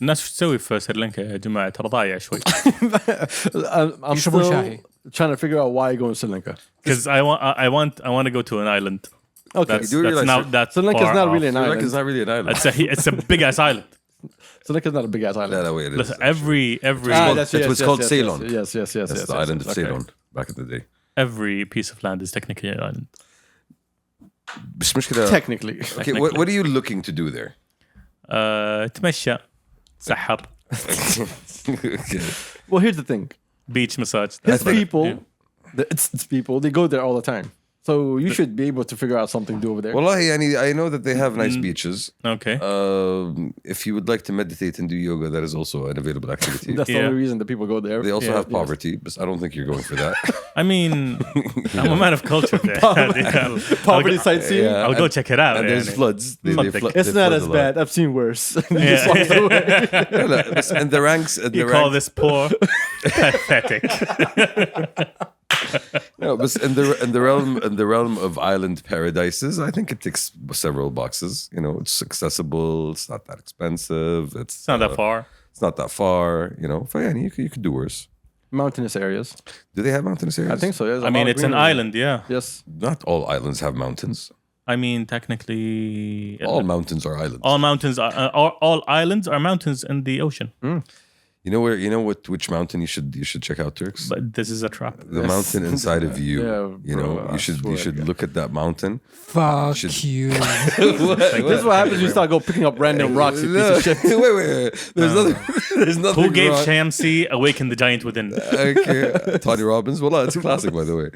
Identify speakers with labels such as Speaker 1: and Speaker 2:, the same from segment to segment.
Speaker 1: الناس شو تسوي في سريلانكا يا جماعة؟ ترى ضايع شوي.
Speaker 2: I'm still trying to figure out why you go to Sri Lanka.
Speaker 1: Because I want to go to an island.
Speaker 2: Okay.
Speaker 1: That's
Speaker 2: Sri Lanka is not really an
Speaker 3: Sri
Speaker 2: island.
Speaker 3: Lanka is not really an island.
Speaker 1: It's a big ass island.
Speaker 2: Sri Lanka is not a big ass island.
Speaker 3: No, wait, it is.
Speaker 1: Listen,
Speaker 3: actually.
Speaker 1: every
Speaker 3: It was called Ceylon.
Speaker 2: Yes.
Speaker 3: That's the island of Ceylon back in the day.
Speaker 1: every piece of land is technically an island.
Speaker 3: بس مشكلة.
Speaker 2: Technically.
Speaker 3: Okay, what are you looking to do there?
Speaker 1: تمشى سحر.
Speaker 3: Okay.
Speaker 2: Well, here's the thing.
Speaker 1: Beach massage.
Speaker 2: It's people. They go there all the time. So you should be able to figure out something to do over there.
Speaker 3: والله يعني I know that they have nice beaches.
Speaker 1: Okay.
Speaker 3: If you would like to meditate and do yoga, that is also an available activity.
Speaker 2: That's the only reason that people go there.
Speaker 3: They also have poverty, but I don't think you're going for that.
Speaker 1: I mean, I'm a man of culture there.
Speaker 2: Poverty sightseeing.
Speaker 3: Yeah.
Speaker 1: I'll go check it out.
Speaker 3: And there's
Speaker 1: يعني.
Speaker 3: floods.
Speaker 2: It's not as bad. I've seen worse. You just walk away.
Speaker 3: And the ranks.
Speaker 1: You call this poor? Pathetic.
Speaker 3: No, but in the realm of island paradises, I think it ticks several boxes. You know, it's accessible. It's not that expensive. It's
Speaker 1: It's not that far.
Speaker 3: It's not that far. You know, so yeah, you could do worse.
Speaker 2: Mountainous areas.
Speaker 3: Do they have mountainous areas?
Speaker 2: I think so. Yes.
Speaker 1: I mean, it's an island, yeah.
Speaker 2: Yes.
Speaker 3: Not all islands have mountains.
Speaker 1: I mean, technically,
Speaker 3: All mountains are islands.
Speaker 1: all islands are mountains in the ocean.
Speaker 3: You know where? You know which mountain you should check out, Turks?
Speaker 1: But this is a trap.
Speaker 3: The mountain inside of you.
Speaker 2: Yeah,
Speaker 3: you know,
Speaker 2: bro,
Speaker 3: you should look at that mountain.
Speaker 4: Fuck you.
Speaker 2: This is what happens when you start picking up random rocks. You piece of shit.
Speaker 3: wait. There's nothing.
Speaker 1: Who gave
Speaker 3: wrong.
Speaker 1: Shamsi Awaken the Giant Within?
Speaker 3: Okay, Tony Robbins. Well, it's a classic, by the way.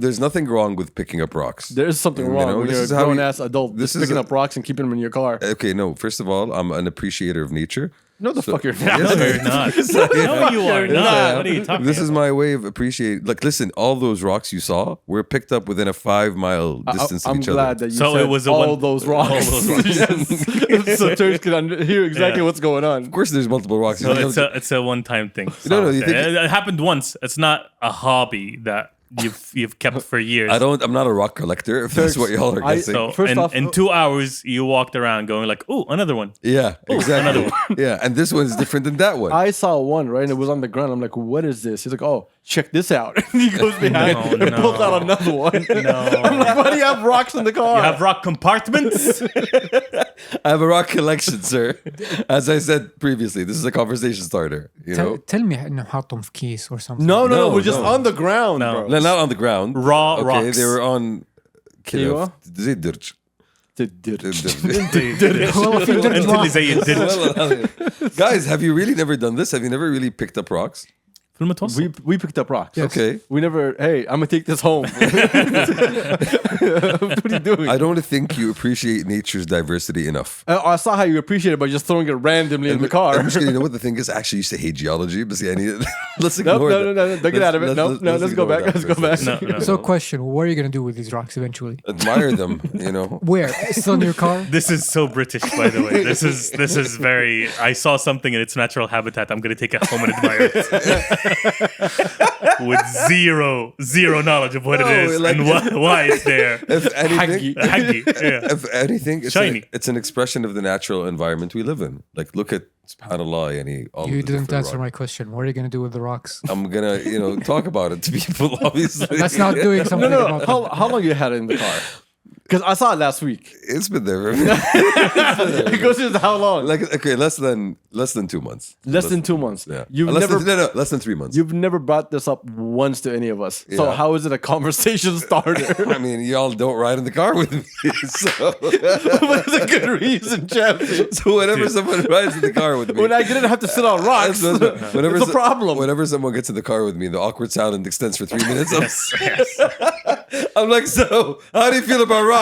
Speaker 3: There's nothing wrong with picking up rocks.
Speaker 2: There is something wrong when you're a grown-ass adult
Speaker 3: this
Speaker 2: just picking
Speaker 3: is
Speaker 2: up rocks and keeping them in your car.
Speaker 3: Okay, no. First of all, I'm an appreciator of nature.
Speaker 2: No, the fuck you're not.
Speaker 1: No, you're not. No, you are not. What are you talking
Speaker 3: This is my way of appreciating. Like, listen, all those rocks you saw were picked up within a 5-mile distance of
Speaker 2: I'm
Speaker 3: each
Speaker 2: glad
Speaker 3: other.
Speaker 2: that you
Speaker 1: So
Speaker 2: said
Speaker 1: it was
Speaker 2: all those rocks.
Speaker 1: all those rocks.
Speaker 2: Yes. So Turks can hear exactly what's going on.
Speaker 3: Of course, there's multiple rocks.
Speaker 1: So it's a one-time thing.
Speaker 3: No, you think-
Speaker 1: it happened once. It's not a hobby that you've kept for years.
Speaker 3: I'm not a rock collector. If that's what y'all are guessing.
Speaker 1: So
Speaker 2: First off,
Speaker 1: in 2 hours, you walked around going like, "Oh, another one."
Speaker 3: Yeah, exactly.
Speaker 1: another
Speaker 3: Yeah, and this one's different than that one.
Speaker 2: I saw one, right? And it was on the ground. I'm like, what is this? He's like, oh, check this out. And he goes behind and pulls out another one.
Speaker 1: No.
Speaker 2: I'm like, why do you have rocks in the car?
Speaker 1: You have rock compartments.
Speaker 3: I have a rock collection, sir. As I said previously, this is a conversation starter. You know,
Speaker 4: Tell me إنه حاطهم في كيس or something.
Speaker 2: No,
Speaker 3: No,
Speaker 2: we're just
Speaker 3: no.
Speaker 2: on the ground,
Speaker 1: No.
Speaker 2: bro.
Speaker 3: no, not on the ground.
Speaker 1: Raw
Speaker 3: Okay,
Speaker 1: rocks.
Speaker 3: they were on.
Speaker 2: أيوة.
Speaker 3: زي الدرج.
Speaker 4: والله في درج
Speaker 1: انت اللي
Speaker 4: واحد.
Speaker 1: زي الدرج
Speaker 3: Guys, have you really never done this? Have you never really picked up rocks?
Speaker 1: في المتوسط.
Speaker 2: We picked up rocks.
Speaker 3: Okay.
Speaker 2: We never, hey, I'm going to take this home. What are you doing?
Speaker 3: I don't think you appreciate nature's diversity enough.
Speaker 2: I saw how you appreciate it by just throwing it randomly in the car.
Speaker 3: You know what the thing is? I actually used to hate geology, but see, let's
Speaker 2: No,
Speaker 3: ignore that.
Speaker 2: no, don't get out of it. No, let's go
Speaker 3: ignore
Speaker 2: back.
Speaker 3: that
Speaker 2: Let's
Speaker 3: for
Speaker 2: go
Speaker 3: a
Speaker 2: back.
Speaker 3: second.
Speaker 1: No.
Speaker 4: So question, what are you going to do with these rocks eventually?
Speaker 3: Admire them, you know.
Speaker 4: Where? Still in your car?
Speaker 1: This is so British, by the way. This is very. I saw something in its natural habitat. I'm gonna take it home and admire it. With zero knowledge of what it is
Speaker 3: like-
Speaker 1: and why it's there.
Speaker 3: If anything,
Speaker 1: Haggy, yeah.
Speaker 3: if anything,
Speaker 1: Shiny.
Speaker 3: It's an expression of the natural environment we live in. Like, look at subhanallah, yani, all
Speaker 4: You
Speaker 3: of the
Speaker 4: didn't
Speaker 3: different
Speaker 4: answer
Speaker 3: rocks.
Speaker 4: my question. What are you going to do with the rocks?
Speaker 3: I'm gonna, talk about it to people. Obviously,
Speaker 4: That's not doing something
Speaker 2: No.
Speaker 4: about them.
Speaker 2: How long you had it in the car? Because I saw it last week.
Speaker 3: It's been there.
Speaker 2: It goes into how long?
Speaker 3: Like, okay, less than 2 months.
Speaker 2: Less than 2 months.
Speaker 3: Yeah.
Speaker 2: You've never
Speaker 3: Less than 3 months.
Speaker 2: You've never brought this up once to any of us. So
Speaker 3: Yeah.
Speaker 2: how is it a conversation starter?
Speaker 3: I mean, y'all don't ride in the car with me, so,
Speaker 2: What is a good reason, Chelsea?
Speaker 3: so whenever someone rides in the car with me,
Speaker 2: When I didn't have to sit on rocks, it's a problem.
Speaker 3: Whenever someone gets in the car with me, the awkward silence extends for 3 minutes.
Speaker 1: Yes.
Speaker 3: I'm like, so how do you feel about rocks?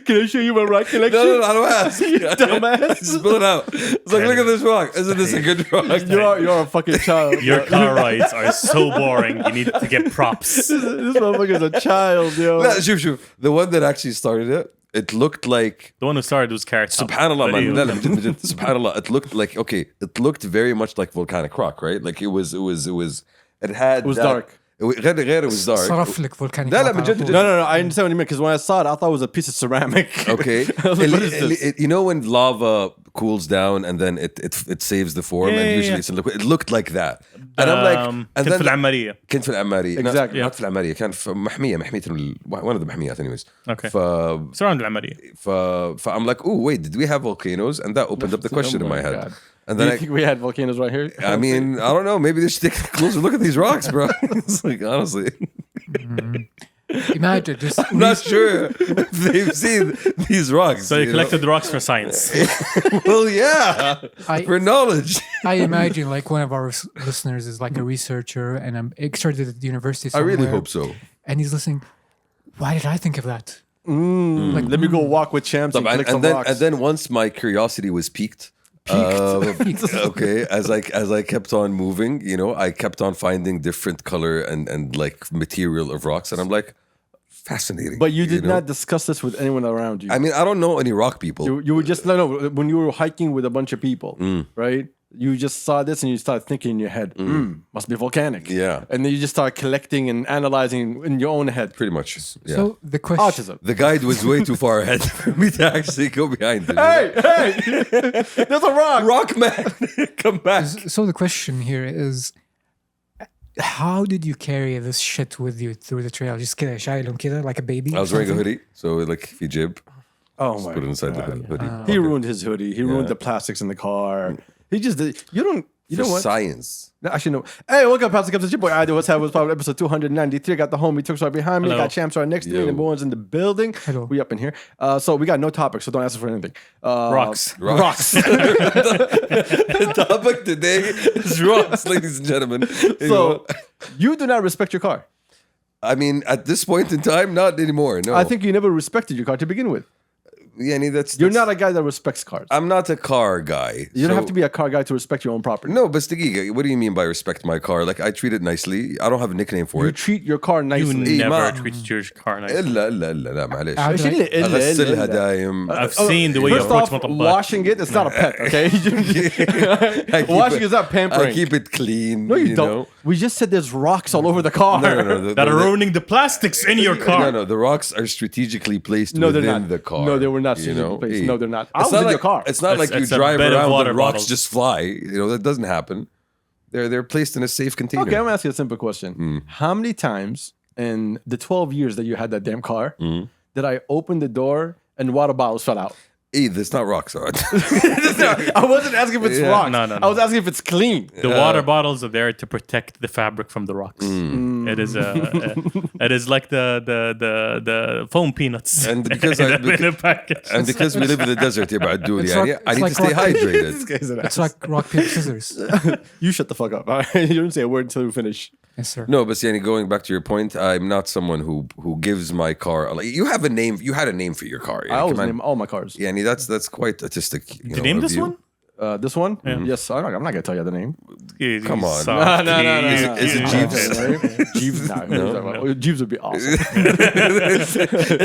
Speaker 2: Can I show you my rock collection?
Speaker 3: No, I don't ask.
Speaker 2: Dumbass.
Speaker 3: Just spill it out. It's like, look at this rock. Isn't this a good rock?
Speaker 2: You're a fucking child.
Speaker 1: Your car rides are so boring. You need to get props.
Speaker 2: This motherfucker's a child, yo.
Speaker 3: لا شوف the one that actually started it looked like
Speaker 1: The one who started was Carrot Top.
Speaker 3: subhanallah man
Speaker 1: Video.
Speaker 3: لا لا من جد subhanallah it looked like it looked very much like volcanic rock, right? Like it had
Speaker 2: It was dark.
Speaker 3: غير it was dark.
Speaker 4: صرف لك volcanic
Speaker 3: لا لا
Speaker 4: rock
Speaker 3: من
Speaker 4: على
Speaker 3: جد
Speaker 4: طول.
Speaker 2: No. I understand what you mean because when I saw it, I thought it was a piece of ceramic.
Speaker 3: Okay.
Speaker 2: I was like, what is this?
Speaker 3: You know when lava cools down and then it saves the form,
Speaker 1: Yeah,
Speaker 3: and
Speaker 1: yeah,
Speaker 3: usually
Speaker 1: yeah.
Speaker 3: it's in liquid. It looked like that, and I'm like, and
Speaker 1: كنت في العمارية.
Speaker 3: كنت في العمارية.
Speaker 2: Exactly.
Speaker 3: not في العمارية, كان في محمية one of the محميات anyways.
Speaker 1: Okay.
Speaker 3: ف
Speaker 1: Surround العمارية.
Speaker 3: I'm like, oh wait, did we have volcanoes? And that opened up the question in my head.
Speaker 2: God.
Speaker 3: And
Speaker 2: Do
Speaker 3: then
Speaker 2: you think we had volcanoes right here?
Speaker 3: I mean, I don't know. Maybe they should take a closer look at these rocks, bro. It's like, honestly,
Speaker 4: Imagine just
Speaker 3: I'm not sure if they've seen these rocks.
Speaker 1: So you
Speaker 3: know?
Speaker 1: collected the rocks for science.
Speaker 3: Well, yeah, for knowledge.
Speaker 4: I imagine like one of our listeners is like a researcher and I'm started at the university
Speaker 3: I
Speaker 4: somewhere,
Speaker 3: really hope so.
Speaker 4: and he's listening. Why did I think of that?
Speaker 2: Like, let me go walk with Shamsi and collect some rocks.
Speaker 3: And then once my curiosity was piqued. Okay, as I kept on moving, you know, I kept on finding different color and like material of rocks, and I'm like, fascinating.
Speaker 2: But you did
Speaker 3: know?
Speaker 2: not discuss this with anyone around you.
Speaker 3: I mean, I don't know any rock people.
Speaker 2: You were just no. When you were hiking with a bunch of people, right? You just saw this and you started thinking in your head, must be volcanic.
Speaker 3: Yeah.
Speaker 2: And then you just started collecting and analyzing in your own head.
Speaker 3: Pretty much. Yeah.
Speaker 4: So the question,
Speaker 2: Autism.
Speaker 3: The guide was way too far ahead for me to actually go behind him.
Speaker 2: Hey, there's a rock.
Speaker 3: Rock man, come back.
Speaker 4: so the question here is, how did you carry this shit with you through the trail? Just كده شايلهم كده like a baby?
Speaker 3: I was wearing a hoodie, so like if you jib,
Speaker 2: Oh my
Speaker 3: put it inside the hoodie.
Speaker 2: He ruined his hoodie. He ruined the plastics in the car. He just did. You know
Speaker 3: For
Speaker 2: what?
Speaker 3: science.
Speaker 2: No, actually, no. Hey, welcome, Pastor Kabsa. Your boy, Adi. What's happening? It's probably episode 293. Got the homie Turks right behind me.
Speaker 1: Hello.
Speaker 2: Got Champs right next to me.
Speaker 3: Yo.
Speaker 2: The one's in the building.
Speaker 4: Hello.
Speaker 2: We up in here. So we got no topic, so don't ask us for anything.
Speaker 1: Rocks.
Speaker 2: Rocks.
Speaker 3: The topic today is rocks, ladies and gentlemen. You
Speaker 2: So
Speaker 3: know?
Speaker 2: you do not respect your car.
Speaker 3: I mean, at this point in time, not anymore. No,
Speaker 2: I think you never respected your car to begin with.
Speaker 3: Yani,
Speaker 2: You're not a guy that respects cars.
Speaker 3: I'm not a car guy.
Speaker 2: You don't have to be a car guy to respect your own property.
Speaker 3: No, but Stigiga, what do you mean by respect my car? Like, I treat it nicely. I don't have a nickname for
Speaker 2: You
Speaker 3: it.
Speaker 2: treat your car
Speaker 1: You
Speaker 2: nicely.
Speaker 1: never
Speaker 3: ما-
Speaker 1: treated your car nice.
Speaker 3: لا معلش.
Speaker 4: How do I-
Speaker 3: أغسلها دايم.
Speaker 1: I've seen the way you
Speaker 2: First
Speaker 1: approach
Speaker 2: off,
Speaker 1: مطبات.
Speaker 2: washing it, it's not a pet, okay?
Speaker 3: I keep
Speaker 2: Washing
Speaker 3: it-
Speaker 2: is not pampering.
Speaker 3: I keep it clean.
Speaker 2: No, you don't.
Speaker 3: know?
Speaker 2: We just said there's rocks all over the car.
Speaker 3: No.
Speaker 1: That are ruining the plastics in your car.
Speaker 3: No, the rocks are strategically placed
Speaker 2: No, they're
Speaker 3: within
Speaker 2: not.
Speaker 3: the car.
Speaker 2: No, they were not
Speaker 3: you
Speaker 2: strategically
Speaker 3: know?
Speaker 2: placed.
Speaker 3: Hey.
Speaker 2: No, they're not. I
Speaker 3: It's
Speaker 2: was
Speaker 3: not
Speaker 2: in
Speaker 3: like,
Speaker 2: your car.
Speaker 3: It's not
Speaker 1: It's-
Speaker 3: like you
Speaker 1: it's a
Speaker 3: drive
Speaker 1: bed of
Speaker 3: around
Speaker 1: water
Speaker 3: and rocks
Speaker 1: bottles.
Speaker 3: just fly. You know, that doesn't happen. They're placed in a safe container.
Speaker 2: Okay, I'm gonna ask you a simple question. How many times in the 12 years that you had that damn car did I open the door and water bottles fell out?
Speaker 3: Hey, that's not rocks, all right?
Speaker 2: I wasn't asking if it's
Speaker 3: Yeah.
Speaker 2: rocks.
Speaker 1: No.
Speaker 2: I was asking if it's clean.
Speaker 1: The water bottles are there to protect the fabric from the rocks. It is it is like the foam peanuts.
Speaker 3: And because
Speaker 1: in a package.
Speaker 3: and because we live in the desert here, but
Speaker 4: It's
Speaker 3: I
Speaker 4: like-
Speaker 3: need
Speaker 4: it's
Speaker 3: to stay
Speaker 4: like rock-
Speaker 3: hydrated.
Speaker 4: It's like rock, paper, scissors.
Speaker 2: You shut the fuck up. All right? You don't say a word until we finish.
Speaker 4: Yes, sir.
Speaker 3: No, but Yani, going back to your point, I'm not someone who gives my car. Like, you have a name. You had a name for your car.
Speaker 2: I always name all my cars.
Speaker 3: Yani, that's quite artistic.
Speaker 1: Did you name this one?
Speaker 2: This one? Yes. I'm not gonna tell you the name.
Speaker 3: Come on.
Speaker 1: No.
Speaker 3: Is it Jeeves?
Speaker 2: Jeeves? No. Jeeves would be awesome.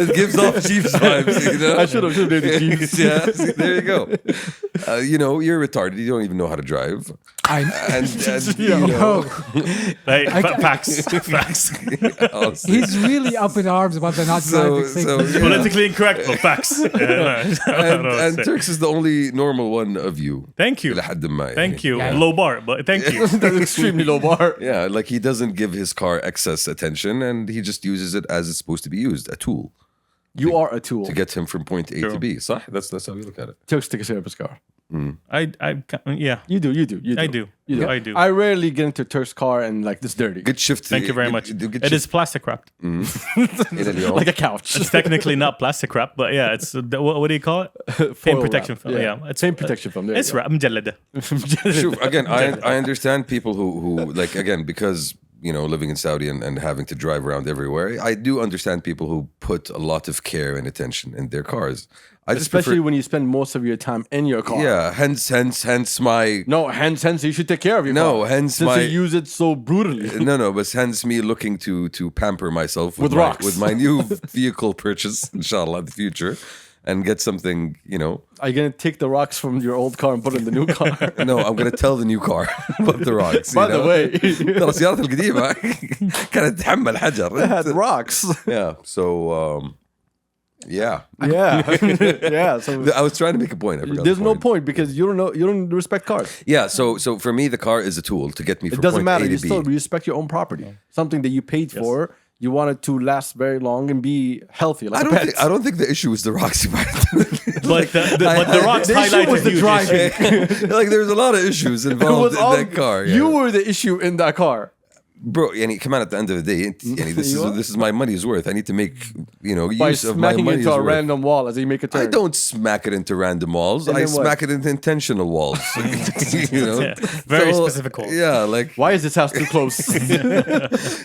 Speaker 3: It gives off Jeeves vibes. You know?
Speaker 2: I should have named it Jeeves.
Speaker 3: Yeah, see, there you go. You know, you're retarded. You don't even know how to drive. And you know,
Speaker 1: Hey, facts.
Speaker 3: honestly.
Speaker 4: He's really up in arms about the not driving thing.
Speaker 3: yeah.
Speaker 1: Politically incorrect, but facts.
Speaker 3: And Turks is the only normal one of you.
Speaker 1: Thank you.
Speaker 3: إلى حد ما,
Speaker 1: Thank
Speaker 3: يعني.
Speaker 1: you.
Speaker 4: Yeah.
Speaker 1: Low bar, but thank you.
Speaker 2: That's extremely low bar.
Speaker 3: Yeah, like he doesn't give his car excess attention and he just uses it as it's supposed to be used, a tool
Speaker 2: You are a tool.
Speaker 3: to get him from point A to
Speaker 1: True.
Speaker 3: B. صح? That's how we look at it.
Speaker 2: Turks take a share of his car.
Speaker 1: Yeah.
Speaker 2: You do.
Speaker 1: I do.
Speaker 2: You do.
Speaker 1: I do.
Speaker 2: I rarely get into Turk's car and like this dirty.
Speaker 3: Good shift.
Speaker 1: Thank you very much.
Speaker 3: Good
Speaker 1: It is plastic wrapped.
Speaker 3: إلى اليوم.
Speaker 2: Like a couch.
Speaker 1: It's technically not plastic wrap, but yeah, it's what do you call it? Paint
Speaker 2: Foil
Speaker 1: protection
Speaker 2: wrap.
Speaker 1: film. Yeah, it's
Speaker 2: Paint protection film. There you
Speaker 1: It's
Speaker 2: go.
Speaker 1: wrap مجلدة.
Speaker 3: Sure, again, I understand people who like, again, because you know, living in Saudi and having to drive around everywhere, I do understand people who put a lot of care and attention in their cars. I just
Speaker 2: Especially
Speaker 3: prefer,
Speaker 2: when you spend most of your time in your car.
Speaker 3: yeah, hence my
Speaker 2: No, hence you should take care of your car.
Speaker 3: No, hence
Speaker 2: since
Speaker 3: my-
Speaker 2: you use it so brutally.
Speaker 3: no, but hence me looking to pamper myself
Speaker 2: With
Speaker 3: my,
Speaker 2: rocks.
Speaker 3: with my new vehicle purchase, inshallah, in the future, and get something, you know.
Speaker 2: Are you gonna take the rocks from your old car and put it in the new car?
Speaker 3: No, I'm gonna tell the new car about the rocks.
Speaker 2: By
Speaker 3: you
Speaker 2: the
Speaker 3: know?
Speaker 2: way,
Speaker 3: ترى سيارتي القديمة كانت تحمل حجر.
Speaker 2: it had rocks.
Speaker 3: Yeah, so Yeah.
Speaker 2: Yeah, yeah. So
Speaker 3: I was trying to make a point. I forgot
Speaker 2: there's
Speaker 3: the
Speaker 2: no point because you don't respect cars.
Speaker 3: Yeah, so for me, the car is a tool to get me from
Speaker 2: It doesn't
Speaker 3: point
Speaker 2: matter.
Speaker 3: A to
Speaker 2: You
Speaker 3: B.
Speaker 2: still respect your own property. Something that you paid for. You want it to last very long and be healthy. Like
Speaker 3: I don't think the issue is the rocks.
Speaker 1: But the rocks
Speaker 2: the issue
Speaker 1: highlighted
Speaker 2: was the
Speaker 1: huge
Speaker 2: driving.
Speaker 1: issue.
Speaker 3: Like there's a lot of issues
Speaker 2: It
Speaker 3: involved
Speaker 2: was
Speaker 3: in
Speaker 2: all,
Speaker 3: that car. Yeah.
Speaker 2: You were the issue in that car.
Speaker 3: Bro, yani, come on, at the end of the day, yani, this is my money's worth. I need to make,
Speaker 2: By
Speaker 3: use of my
Speaker 2: smacking
Speaker 3: money's
Speaker 2: into a
Speaker 3: worth.
Speaker 2: random wall as you make a turn.
Speaker 3: I don't smack it into random walls.
Speaker 2: And
Speaker 3: I
Speaker 2: then what?
Speaker 3: smack it into intentional walls.
Speaker 1: Yeah, very specific walls.
Speaker 3: Yeah, like
Speaker 2: Why is this house too close?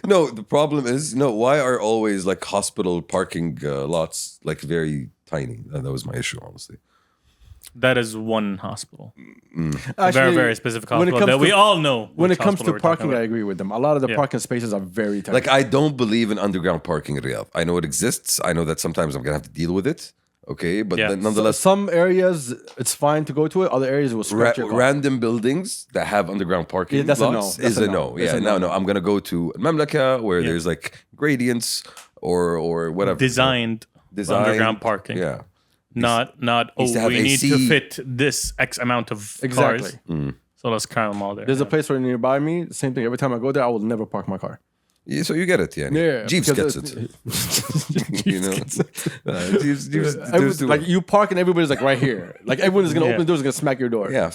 Speaker 3: no. The problem is why are always like hospital parking lots like very tiny? That was my issue, honestly.
Speaker 1: That is one hospital.
Speaker 2: Actually,
Speaker 1: Very, very specific
Speaker 2: when it
Speaker 1: hospital
Speaker 2: comes
Speaker 1: that
Speaker 2: to-
Speaker 1: we all know.
Speaker 2: when
Speaker 1: which
Speaker 2: it comes
Speaker 1: hospital
Speaker 2: to
Speaker 1: we're talking
Speaker 2: parking, I
Speaker 1: about.
Speaker 2: agree with them. A lot of the
Speaker 1: Yeah.
Speaker 2: parking spaces are very tight.
Speaker 3: Like I don't believe in underground parking in Riyadh. I know it exists. I know that sometimes I'm gonna have to deal with it. Okay, but
Speaker 1: Yeah.
Speaker 3: then nonetheless,
Speaker 2: Some areas it's fine to go to it. Other areas will scratch your car.
Speaker 3: random buildings that have underground parking
Speaker 2: Yeah, that's a no.
Speaker 3: lots
Speaker 2: That's
Speaker 3: is
Speaker 2: a
Speaker 3: a
Speaker 2: no.
Speaker 3: no.
Speaker 2: That's
Speaker 3: Yeah,
Speaker 2: a
Speaker 3: no,
Speaker 2: no.
Speaker 3: no. I'm gonna go to Mamlaka where there's like gradients or whatever
Speaker 1: Designed underground parking.
Speaker 3: Yeah,
Speaker 1: Not
Speaker 3: to have
Speaker 1: we need to
Speaker 3: AC.
Speaker 1: fit this X amount of
Speaker 2: Exactly.
Speaker 1: cars. So let's cram them all there.
Speaker 2: There's a place right nearby me. Same thing. Every time I go there, I will never park my car.
Speaker 3: yeah. So you get it, yeah.
Speaker 2: Yeah,
Speaker 3: Jeeves
Speaker 2: because
Speaker 3: gets it. you know, Jeeves
Speaker 2: Like you park and everybody's like right here. Like everyone is gonna
Speaker 1: Yeah.
Speaker 2: open the doors, gonna smack your door.
Speaker 3: yeah.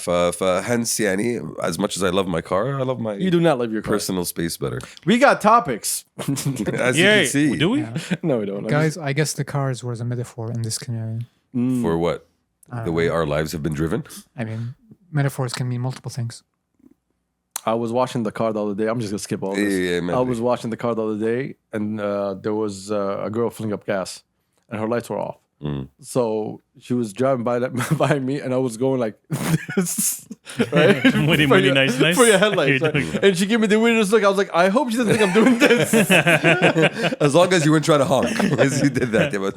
Speaker 3: Hence, yani, as much as I love my car, I love my
Speaker 2: You do not love your car.
Speaker 3: personal space better.
Speaker 2: We got topics.
Speaker 3: As you
Speaker 1: Yeah,
Speaker 3: can see,
Speaker 1: do we?
Speaker 2: No, we don't.
Speaker 4: Guys, I guess the cars was a metaphor in this scenario.
Speaker 3: for what the way our lives have been driven.
Speaker 4: I mean, metaphors can mean multiple things.
Speaker 2: I was watching the car the other day. I'm just gonna skip all this.
Speaker 3: Yeah, maybe.
Speaker 2: I was watching the car the other day, and there was a girl filling up gas, and her lights were off. So she was driving by me, and I was going like this, right?
Speaker 1: Really,
Speaker 2: For
Speaker 1: really
Speaker 2: your-
Speaker 1: nice.
Speaker 2: for your headlights.
Speaker 1: You're
Speaker 2: Right?
Speaker 1: doing that.
Speaker 2: And she gave me the weirdest look. I was like, I hope she doesn't think I'm doing this.
Speaker 3: As long as you weren't trying to honk, as you did that. Wow.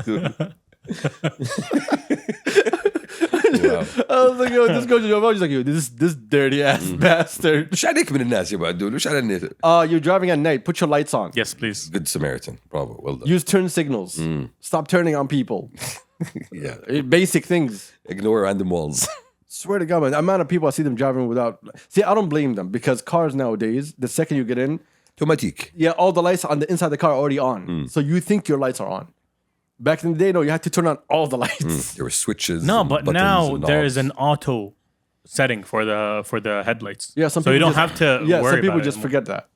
Speaker 2: I was like, yo, this girl just drove out. She's like, yo, this dirty ass bastard.
Speaker 3: مش عليك من الناس يا بعدول مش على النت.
Speaker 2: You're driving at night. Put your lights on.
Speaker 1: Yes, please.
Speaker 3: Good Samaritan. Bravo. Well done.
Speaker 2: Use turn signals. Stop turning on people.
Speaker 3: Yeah.
Speaker 2: Basic things.
Speaker 3: Ignore random walls.
Speaker 2: Swear to God, man, the amount of people I see them driving without. See, I don't blame them because cars nowadays, the second you get in,
Speaker 3: Automatic.
Speaker 2: yeah, all the lights on the inside of the car are already on. So you think your lights are on. Back in the day, no, you had to turn on all the lights.
Speaker 3: There were switches.
Speaker 1: No,
Speaker 3: and
Speaker 1: but
Speaker 3: buttons
Speaker 1: now
Speaker 3: and
Speaker 1: there
Speaker 3: knobs.
Speaker 1: is an auto setting for the headlights.
Speaker 2: Yeah, some
Speaker 1: so you
Speaker 2: people
Speaker 1: don't
Speaker 2: just-
Speaker 1: have to
Speaker 2: Yeah,
Speaker 1: worry
Speaker 2: some people
Speaker 1: about
Speaker 2: just
Speaker 1: it.
Speaker 2: forget that.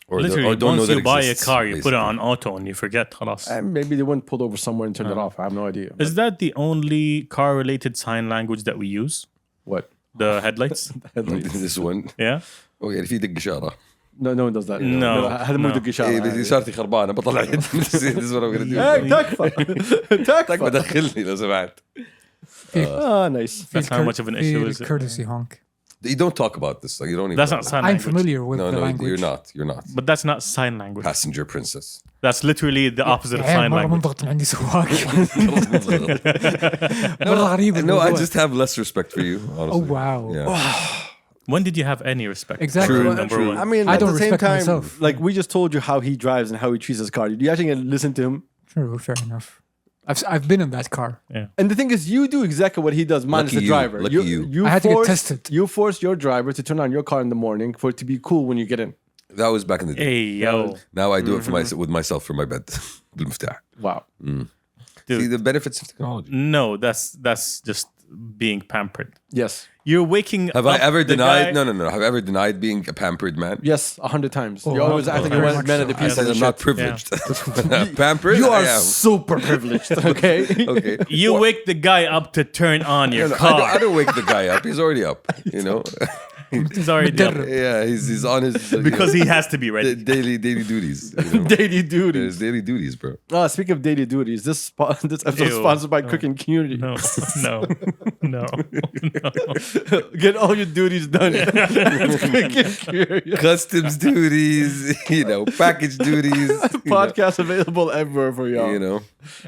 Speaker 3: Or
Speaker 1: Literally,
Speaker 3: don't know
Speaker 1: once
Speaker 3: that
Speaker 1: you buy a
Speaker 3: exists,
Speaker 1: car, you put it
Speaker 3: basically.
Speaker 1: on auto and you forget. خلاص.
Speaker 2: And maybe they went pulled over somewhere and turned it off. I have no idea.
Speaker 1: Is that the only car-related sign language that we use?
Speaker 2: What?
Speaker 1: The headlights?
Speaker 3: This one.
Speaker 1: Yeah.
Speaker 3: Oh yeah, في دق إشارة.
Speaker 2: No one does that.
Speaker 1: No,
Speaker 2: هذا مو
Speaker 1: no.
Speaker 2: دق إشارة.
Speaker 3: إيه إشارتي خربانة بطلع يد. This is what I'm gonna do.
Speaker 2: Hey, تكفى.
Speaker 3: تكفى
Speaker 2: تكفى.
Speaker 3: دخلني لو سمحت.
Speaker 2: Nice.
Speaker 1: That's how much of an issue is it?
Speaker 4: Courtesy honk.
Speaker 3: You don't talk about this. Like you don't even.
Speaker 1: That's
Speaker 3: know
Speaker 1: not
Speaker 3: that.
Speaker 1: sign
Speaker 4: I'm
Speaker 1: language.
Speaker 4: familiar with
Speaker 3: No,
Speaker 4: the
Speaker 3: no,
Speaker 4: language.
Speaker 3: you're not. You're not.
Speaker 1: But that's not sign language.
Speaker 3: Passenger princess.
Speaker 1: That's literally the opposite of
Speaker 4: إيه،
Speaker 1: sign
Speaker 4: مرة
Speaker 1: language.
Speaker 4: منضغط من عندي سواق. مرة غريب
Speaker 3: No, I
Speaker 4: الموضوع.
Speaker 3: just have less respect for you. Honestly.
Speaker 4: Oh wow.
Speaker 3: Yeah.
Speaker 1: When did you have any respect?
Speaker 4: Exactly.
Speaker 1: for
Speaker 4: True,
Speaker 1: number
Speaker 3: true.
Speaker 1: one?
Speaker 2: I mean,
Speaker 4: I
Speaker 2: at
Speaker 4: don't
Speaker 2: the same
Speaker 4: respect
Speaker 2: time,
Speaker 4: myself.
Speaker 2: like we just told you how he drives and how he treats his car. You actually gonna listen to him?
Speaker 4: True, fair enough. I've been in that car.
Speaker 2: And the thing is, you do exactly what he does, minus
Speaker 3: Lucky
Speaker 2: the
Speaker 3: you,
Speaker 2: driver.
Speaker 3: lucky you.
Speaker 4: I had to get tested.
Speaker 2: You force your driver to turn on your car in the morning for it to be cool when you get in.
Speaker 3: That was back in the day.
Speaker 1: Hey, yo.
Speaker 3: Now I do it for myself with myself for my bed. بالمفتاح.
Speaker 2: Wow.
Speaker 3: See the benefits of technology.
Speaker 1: No, that's just being pampered.
Speaker 2: Yes.
Speaker 1: You're waking
Speaker 3: Have
Speaker 1: up
Speaker 3: I ever
Speaker 1: the
Speaker 3: denied?
Speaker 1: guy-
Speaker 3: No. Have I ever denied being a pampered man?
Speaker 2: Yes, 100 times.
Speaker 4: Oh,
Speaker 2: you always
Speaker 4: wow.
Speaker 2: acting
Speaker 4: Very
Speaker 2: like
Speaker 4: much
Speaker 2: men at
Speaker 4: so.
Speaker 2: the
Speaker 3: I
Speaker 2: piece
Speaker 3: said
Speaker 2: of
Speaker 3: I'm not
Speaker 2: shit.
Speaker 3: privileged. Pampered?
Speaker 2: You
Speaker 3: I
Speaker 2: are
Speaker 3: am.
Speaker 2: super privileged, okay?
Speaker 3: Okay.
Speaker 1: You wake the guy up to turn on your
Speaker 3: No,
Speaker 1: car.
Speaker 3: I don't wake the guy up. He's already up. You know.
Speaker 1: He's already up
Speaker 3: Yeah, he's on his
Speaker 1: because he has to be ready.
Speaker 3: daily duties. You know?
Speaker 2: Daily
Speaker 3: His
Speaker 2: duties.
Speaker 3: daily duties, bro.
Speaker 2: Speaking of daily duties, this episode is
Speaker 1: Ew.
Speaker 2: sponsored by Cooking Community.
Speaker 1: No, no.
Speaker 2: Get all your duties done. Cooking Community.
Speaker 3: Customs duties, package duties.
Speaker 2: Podcast available everywhere for y'all.
Speaker 3: You know,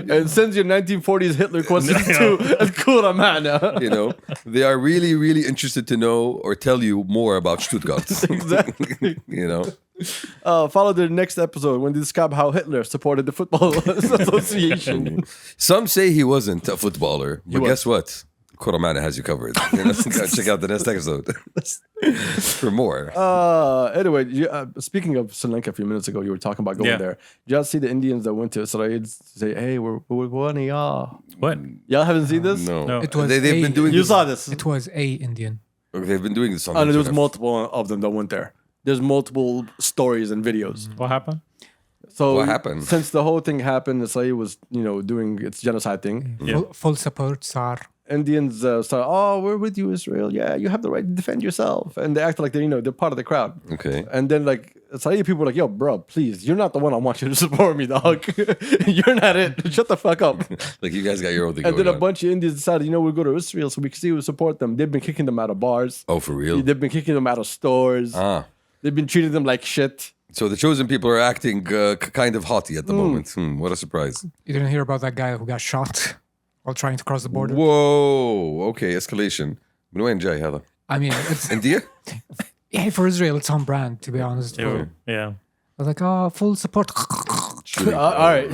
Speaker 2: And sends your 1940s Hitler questions to Al-Kura Ma'na.
Speaker 3: they are really, really interested to know or tell you more about Stuttgart.
Speaker 2: Exactly.
Speaker 3: You know,
Speaker 2: Follow the next episode when they describe how Hitler supported the Football Association.
Speaker 3: Some say he wasn't a footballer, but
Speaker 2: was.
Speaker 3: guess what? Koramana has you covered. Check out the next episode for more.
Speaker 2: Anyway, speaking of Sri Lanka, a few minutes ago, you were talking about going there. Did y'all see the Indians that went to Israel say, "Hey, we're going to y'all"?
Speaker 1: What?
Speaker 2: Y'all haven't seen this?
Speaker 3: No.
Speaker 4: It was
Speaker 3: they've been doing
Speaker 2: You
Speaker 3: this.
Speaker 2: saw this.
Speaker 4: It was a Indian.
Speaker 3: They've been doing this on
Speaker 2: And
Speaker 3: the
Speaker 2: there was
Speaker 3: internet.
Speaker 2: multiple of them that went there. There's multiple stories and videos.
Speaker 1: What happened?
Speaker 2: So
Speaker 3: What happened?
Speaker 2: Since the whole thing happened, Israel was, doing its genocide thing.
Speaker 1: Yeah.
Speaker 4: Full support, Sar.
Speaker 2: Indians started, "Oh, we're with you, Israel. Yeah, you have the right to defend yourself." And they acted like they're part of the crowd.
Speaker 3: Okay.
Speaker 2: And then Israeli people were like, "Yo, bro, please, you're not the one I want you to support me, dog. You're not it. Shut the fuck up."
Speaker 3: Like you guys got your own thing
Speaker 2: And
Speaker 3: going
Speaker 2: then a
Speaker 3: on.
Speaker 2: bunch of Indians decided, we'll go to Israel so we can see we support them. They've been kicking them out of bars.
Speaker 3: Oh, for real?
Speaker 2: They've been kicking them out of stores. They've been treating them like shit.
Speaker 3: So the chosen people are acting kind of haughty at the moment. What a surprise.
Speaker 4: You didn't hear about that guy who got shot while trying to cross the border?
Speaker 3: Whoa. Okay, escalation. من وين جاي هذا?
Speaker 4: I mean, it's
Speaker 3: India?
Speaker 4: yeah, for Israel, it's on brand, to be honest.
Speaker 1: Yeah.
Speaker 4: I was like, full support.
Speaker 2: All right.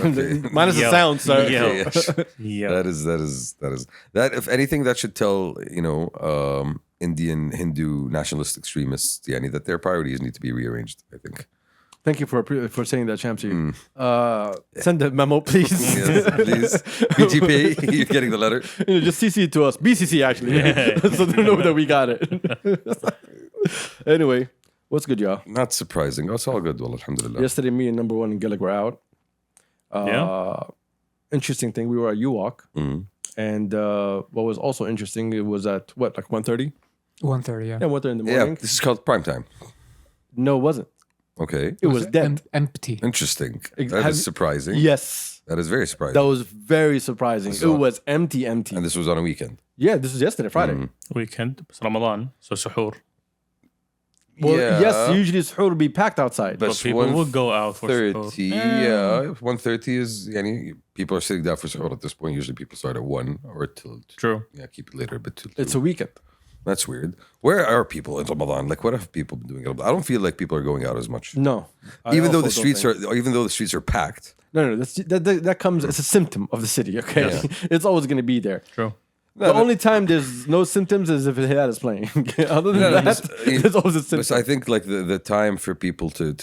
Speaker 2: Minus the
Speaker 1: Yo.
Speaker 2: sound, sir.
Speaker 1: Yo.
Speaker 3: Yeah. That if anything that should tell, Indian Hindu nationalist extremists, that their priorities need to be rearranged, I think.
Speaker 2: Thank you for saying that, Shamsi. Send a memo, please.
Speaker 3: Yes, please. BGP, you're getting the letter.
Speaker 2: Just CC it to us. BCC, actually. So they know that we got it. Anyway, what's good, y'all?
Speaker 3: Not surprising. Oh, it's all good. Well, alhamdulillah.
Speaker 2: Yesterday, me and number one and Gillick were out. Interesting thing, we were at UWalk. And what was also interesting, it was at, 1:30?
Speaker 4: 1:30, yeah.
Speaker 2: Yeah, 1:30 in the
Speaker 3: Yeah,
Speaker 2: morning.
Speaker 3: this is called prime time.
Speaker 2: No, it wasn't.
Speaker 3: Okay.
Speaker 2: It was dead.
Speaker 4: Empty.
Speaker 3: Interesting. That
Speaker 2: Have-
Speaker 3: is surprising.
Speaker 2: Yes.
Speaker 3: That is very surprising.
Speaker 2: That was very surprising. It was empty.
Speaker 3: And this was on a weekend.
Speaker 2: Yeah, this was yesterday, Friday.
Speaker 1: Weekend. It's Ramadan. So suhoor.
Speaker 2: Well,
Speaker 3: Yeah.
Speaker 2: yes, usually suhoor will be packed outside.
Speaker 3: But
Speaker 1: But people will go out for suhoor.
Speaker 3: 30, yeah. 1:30 is, people are sitting down for suhoor at this point. Usually people start at 1 or till,
Speaker 1: True.
Speaker 3: keep it later a bit till 2.
Speaker 2: It's a weekend.
Speaker 3: That's weird. Where are people in Ramadan? Like, what have people been doing? I don't feel like people are going out as much.
Speaker 2: No.
Speaker 3: Even though the streets are packed.
Speaker 2: No, that comes, it's a symptom of the city, okay? It's always going to be there.
Speaker 1: True.
Speaker 2: The only time there's no symptoms is if Hilal is playing. Other than that, there's always a
Speaker 3: But
Speaker 2: symptom.
Speaker 3: I think like the time for people to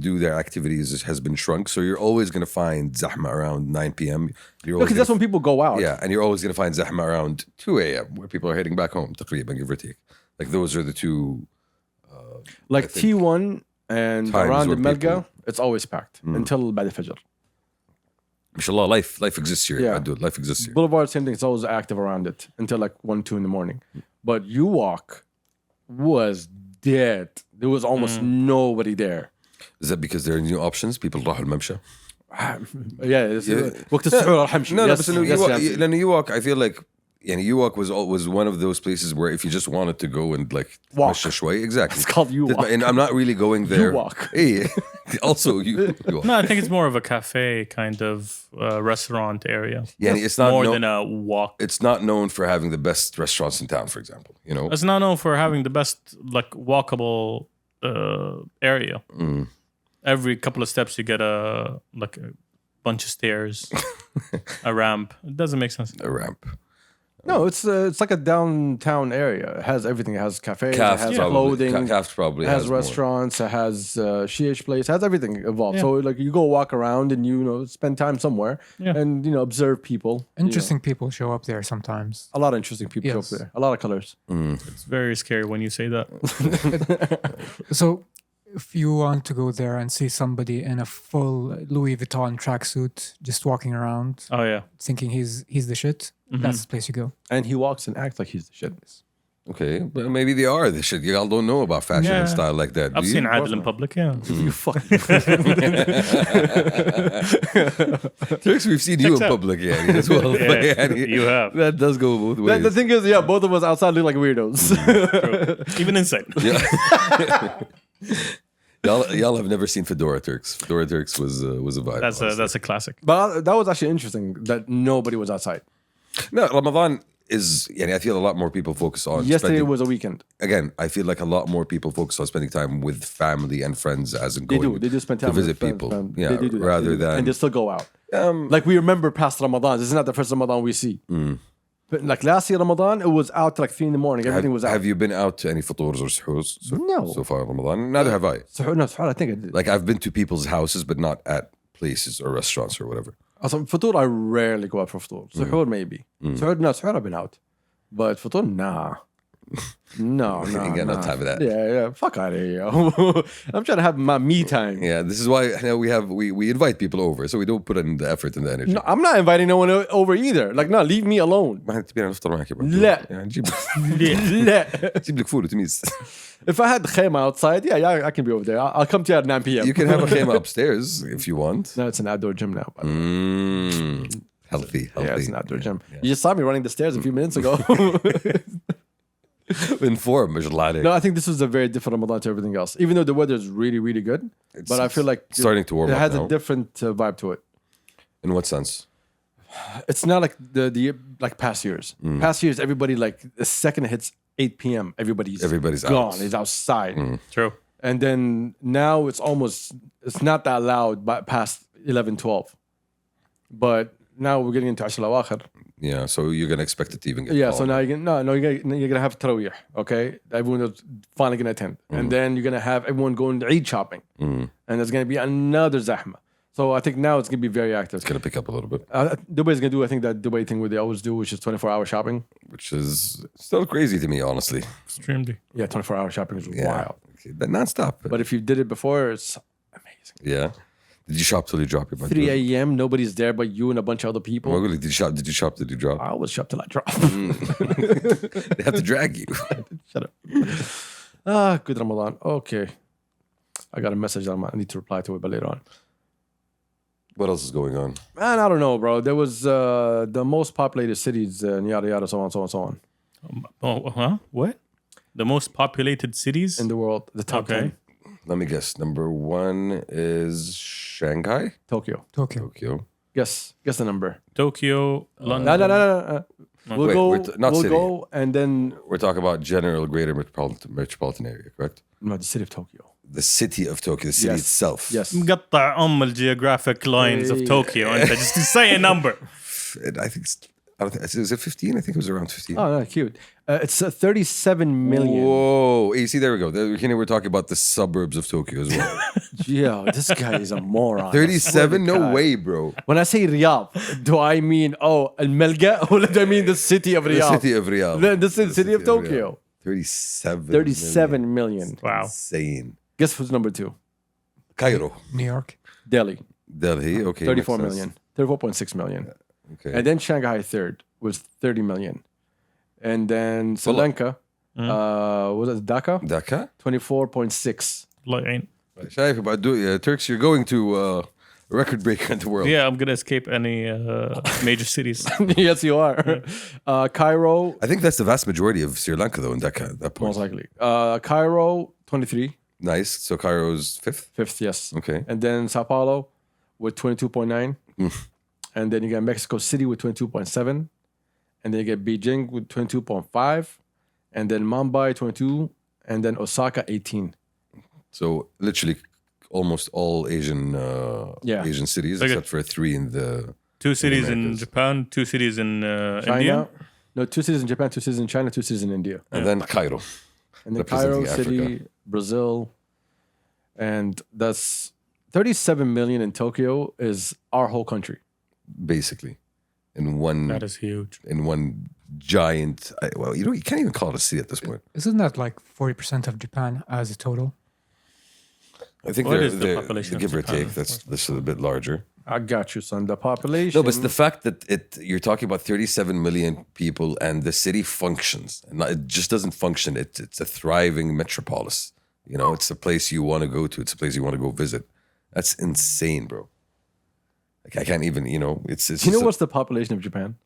Speaker 3: do their activities has been shrunk. So you're always going to find zahma around 9 p.m.
Speaker 2: Because that's when people go out.
Speaker 3: Yeah, and you're always going to find zahma around 2 a.m. where people are heading back home, تقريبا, give or take. Like those are the two.
Speaker 2: Like T1 and
Speaker 3: Times
Speaker 2: around the
Speaker 3: where
Speaker 2: Melga,
Speaker 3: people-
Speaker 2: it's always packed until by the Fajr.
Speaker 3: Mashallah, life exists here.
Speaker 2: Yeah.
Speaker 3: Dude, life exists here.
Speaker 2: Boulevard, same thing. It's always active around it until 1, 2 in the morning. But UWalk was dead. There was almost nobody there.
Speaker 3: Is that because there are new options? People راحوا الممشى.
Speaker 2: Yeah, it's, وقت السحور راح امشي.
Speaker 3: No,
Speaker 2: Yes,
Speaker 3: but لأنه
Speaker 2: yes,
Speaker 3: UWalk,
Speaker 2: Shamsi.
Speaker 3: لأنه UWalk, I feel like UWalk was one of those places where if you just wanted to go and like
Speaker 2: Walk.
Speaker 3: تمشى شوي, exactly.
Speaker 2: It's called UWalk.
Speaker 3: And I'm not really going there.
Speaker 2: UWalk.
Speaker 3: Hey, also you walk.
Speaker 1: No, I think it's more of a cafe kind of restaurant area.
Speaker 3: Yeah, it's not
Speaker 1: more
Speaker 3: no-
Speaker 1: than a walk.
Speaker 3: It's not known for having the best restaurants in town, for example.
Speaker 1: It's not known for having the best walkable area. Every couple of steps you get a bunch of stairs, a ramp. It doesn't make sense.
Speaker 3: A ramp.
Speaker 2: No, it's like a downtown area. It has everything. It has cafes,
Speaker 3: Calf
Speaker 2: it has
Speaker 3: probably.
Speaker 2: clothing,
Speaker 3: Calf probably
Speaker 2: it has
Speaker 3: more.
Speaker 2: restaurants, it has Shiish place, it has everything involved.
Speaker 1: Yeah.
Speaker 2: So you go walk around and spend time somewhere and observe people.
Speaker 4: Interesting people show up there sometimes.
Speaker 2: A lot of interesting people show up
Speaker 4: Yes.
Speaker 2: there. A lot of colors.
Speaker 1: It's very scary when you say that.
Speaker 4: So if you want to go there and see somebody in a full Louis Vuitton tracksuit just walking around
Speaker 1: Oh yeah.
Speaker 4: thinking he's the shit, that's the place you go.
Speaker 2: And he walks and acts like he's the shit.
Speaker 3: Okay, but maybe they are the shit. You all don't know about fashion and
Speaker 1: Yeah.
Speaker 3: style like that.
Speaker 1: I've
Speaker 3: do
Speaker 1: seen
Speaker 3: you?
Speaker 1: Adil in public. Yeah.
Speaker 2: You fuck.
Speaker 3: Turks, we've seen you in
Speaker 1: out.
Speaker 3: public, yeah, as well.
Speaker 1: Yeah,
Speaker 3: But, yeah,
Speaker 1: you have.
Speaker 3: That does go both ways.
Speaker 2: The thing is, both of us outside look like weirdos.
Speaker 1: Even inside.
Speaker 3: Yeah. y'all have never seen Fedora Turks. Fedora Turks was a vibe.
Speaker 1: That's a classic.
Speaker 2: But that was actually interesting that nobody was outside.
Speaker 3: No, Ramadan is, I feel a lot more people focus on
Speaker 2: Yesterday
Speaker 3: spending,
Speaker 2: was a weekend.
Speaker 3: again, I feel like a lot more people focus on spending time with family and friends as in
Speaker 2: They
Speaker 3: going
Speaker 2: do spend time
Speaker 3: to visit
Speaker 2: with friends,
Speaker 3: people.
Speaker 2: fam.
Speaker 3: Yeah,
Speaker 2: They do that.
Speaker 3: rather
Speaker 2: They do.
Speaker 3: than
Speaker 2: and they still go out. Like we remember past Ramadan. This is not the first Ramadan we see. But like last year Ramadan, it was out till like 3 a.m. Everything was out.
Speaker 3: Have you been out to any futurs or suhoors
Speaker 2: No.
Speaker 3: so far in Ramadan? Neither have I.
Speaker 2: Suhoor, I think I did.
Speaker 3: Like I've been to people's houses, but not at places or restaurants or whatever.
Speaker 2: Also, Futur, I rarely go out for Futur. Suhoor, maybe. Suhoor, I've been out. But Futur, nah. No,
Speaker 3: You ain't got no time for that.
Speaker 2: Yeah. Fuck out of here, yo. I'm trying to have my me time.
Speaker 3: Yeah, this is why we invite people over, so we don't put in the effort and the energy.
Speaker 2: No, I'm not inviting no one over either. Like, no, leave me alone.
Speaker 3: ما تبينا نفطر معك يا برو.
Speaker 2: لا.
Speaker 3: يعني نجيب
Speaker 2: لا.
Speaker 3: نجيب لك فول وتميز.
Speaker 2: If I had khayma outside, yeah, I can be over there. I'll come to you at 9 p.m.
Speaker 3: You can have a khema upstairs if you want.
Speaker 2: No, it's an outdoor gym now.
Speaker 3: Healthy.
Speaker 2: Yeah, it's an outdoor gym. You just saw me running the stairs a few minutes ago.
Speaker 3: Inform, مش الله عليك.
Speaker 2: No, I think this was a very different Ramadan to everything else. Even though the weather is really, really good, but I feel like
Speaker 3: starting to warm
Speaker 2: it
Speaker 3: up
Speaker 2: has
Speaker 3: now.
Speaker 2: a different vibe to it.
Speaker 3: In what sense?
Speaker 2: It's not like the like past years. Past years, everybody like the second it hits 8 p.m., everybody's gone.
Speaker 3: out.
Speaker 2: He's outside.
Speaker 1: True.
Speaker 2: And then now it's not that loud but past 11, 12. But now we're getting into Ashr al-Awakhir.
Speaker 3: Yeah, so you're gonna expect it to even get
Speaker 2: Yeah, so
Speaker 3: calmer.
Speaker 2: now you're gonna have Tarawih, okay? Everyone is finally gonna attend. And then you're gonna have everyone going to Eid shopping. And there's gonna be another zahma. So I think now it's gonna be very active.
Speaker 3: It's gonna pick up a little bit,
Speaker 2: Dubai's gonna do, I think, that Dubai thing where they always do, which is 24-hour shopping.
Speaker 3: which is still crazy to me, honestly.
Speaker 1: Extremely.
Speaker 2: Yeah, 24-hour shopping is
Speaker 3: Yeah.
Speaker 2: wild.
Speaker 3: Okay, but non-stop.
Speaker 2: But if you did it before, it's amazing.
Speaker 3: Yeah. Did you shop till you drop your money?
Speaker 2: 3 a.m., nobody's there but you and a bunch of other people.
Speaker 3: Did you shop? Did you shop? Did you drop?
Speaker 2: I always shop till I drop.
Speaker 3: They have to drag you.
Speaker 2: Shut up. Good Ramadan. Okay. I got a message that I need to reply to it, but later on.
Speaker 3: What else is going on?
Speaker 2: Man, I don't know, bro. There was the most populated cities and yada yada, so on, so on, so on.
Speaker 1: What? The most populated cities
Speaker 2: In the world, the top
Speaker 1: Okay.
Speaker 2: 10.
Speaker 3: Let me guess. Number 1 is Shanghai,
Speaker 2: Tokyo.
Speaker 3: Tokyo.
Speaker 2: Guess the number.
Speaker 1: Tokyo, London.
Speaker 2: No. We'll
Speaker 3: Wait,
Speaker 2: go.
Speaker 3: not
Speaker 2: we'll
Speaker 3: city.
Speaker 2: go, and then
Speaker 3: We're talking about general greater metropolitan area, correct?
Speaker 2: no, the city of Tokyo.
Speaker 3: The city of Tokyo, the city
Speaker 2: Yes.
Speaker 3: itself.
Speaker 2: Yes.
Speaker 1: مقطع الgeographic lines of
Speaker 2: Hey.
Speaker 1: Tokyo. And just say a number.
Speaker 3: I think is it 15? I think it was around 15.
Speaker 2: Oh, no, cute. It's 37 million.
Speaker 3: Whoa. You see, there we go. Here we're talking about the suburbs of Tokyo as well.
Speaker 2: Yo, this guy is a moron.
Speaker 3: 37? No
Speaker 2: God.
Speaker 3: way, bro.
Speaker 2: When I say Riyadh, do I mean Al Melga or do I mean the city of
Speaker 3: The
Speaker 2: Riyadh?
Speaker 3: city of Riyadh.
Speaker 2: The city of Tokyo.
Speaker 3: 37.
Speaker 2: 37 million.
Speaker 1: Wow.
Speaker 3: Insane.
Speaker 2: Guess who's number 2?
Speaker 3: Cairo.
Speaker 4: New York.
Speaker 2: Delhi.
Speaker 3: Delhi. Okay.
Speaker 2: 34
Speaker 3: makes
Speaker 2: million.
Speaker 3: sense.
Speaker 2: 34.6 million.
Speaker 3: Okay.
Speaker 2: And then Shanghai third was 30 million. And then Sri
Speaker 3: Wallah.
Speaker 2: Lanka, was it Dhaka?
Speaker 3: Dhaka?
Speaker 2: 24.6.
Speaker 1: Like,
Speaker 3: شايف about Turks, you're going to a record breaker in the world.
Speaker 1: yeah, I'm gonna escape any major cities.
Speaker 2: Yes, you are. Cairo,
Speaker 3: I think that's the vast majority of Sri Lanka, though, in Dhaka at that point.
Speaker 2: most likely. Cairo, 23.
Speaker 3: Nice. So Cairo's 5th?
Speaker 2: Fifth, yes.
Speaker 3: Okay.
Speaker 2: And then Sao Paulo with 22.9. And then you get Mexico City with 22.7. And then you get Beijing with 22.5. And then Mumbai, 22. And then Osaka, 18.
Speaker 3: So literally almost all Asian
Speaker 2: Yeah.
Speaker 3: Asian cities,
Speaker 1: Okay.
Speaker 3: except for 3 in the...
Speaker 1: 2 cities in
Speaker 3: Americas.
Speaker 1: Japan, 2 cities in
Speaker 2: China.
Speaker 1: India.
Speaker 2: No, 2 cities in Japan, 2 cities in China, 2 cities in India.
Speaker 3: And then Cairo.
Speaker 2: And then Cairo
Speaker 3: Representing
Speaker 2: City,
Speaker 3: Africa.
Speaker 2: Brazil. And that's 37 million in Tokyo is our whole country.
Speaker 3: Basically. In one...
Speaker 1: That is huge.
Speaker 3: in one giant... Well, you can't even call it a city at this point.
Speaker 4: Isn't that like 40% of Japan as a total?
Speaker 3: I think
Speaker 1: What
Speaker 3: they're,
Speaker 1: is the
Speaker 3: they're-
Speaker 1: population of
Speaker 3: give or
Speaker 1: Japan?
Speaker 3: take, that's a bit larger.
Speaker 2: I got you, son. The population.
Speaker 3: No, but it's the fact that you're talking about 37 million people and the city functions. And it just doesn't function. It's a thriving metropolis. You know, it's a place you want to go to. It's a place you want to go visit. That's insane, bro. Like I can't even, it's
Speaker 2: Do you know what's the population of Japan?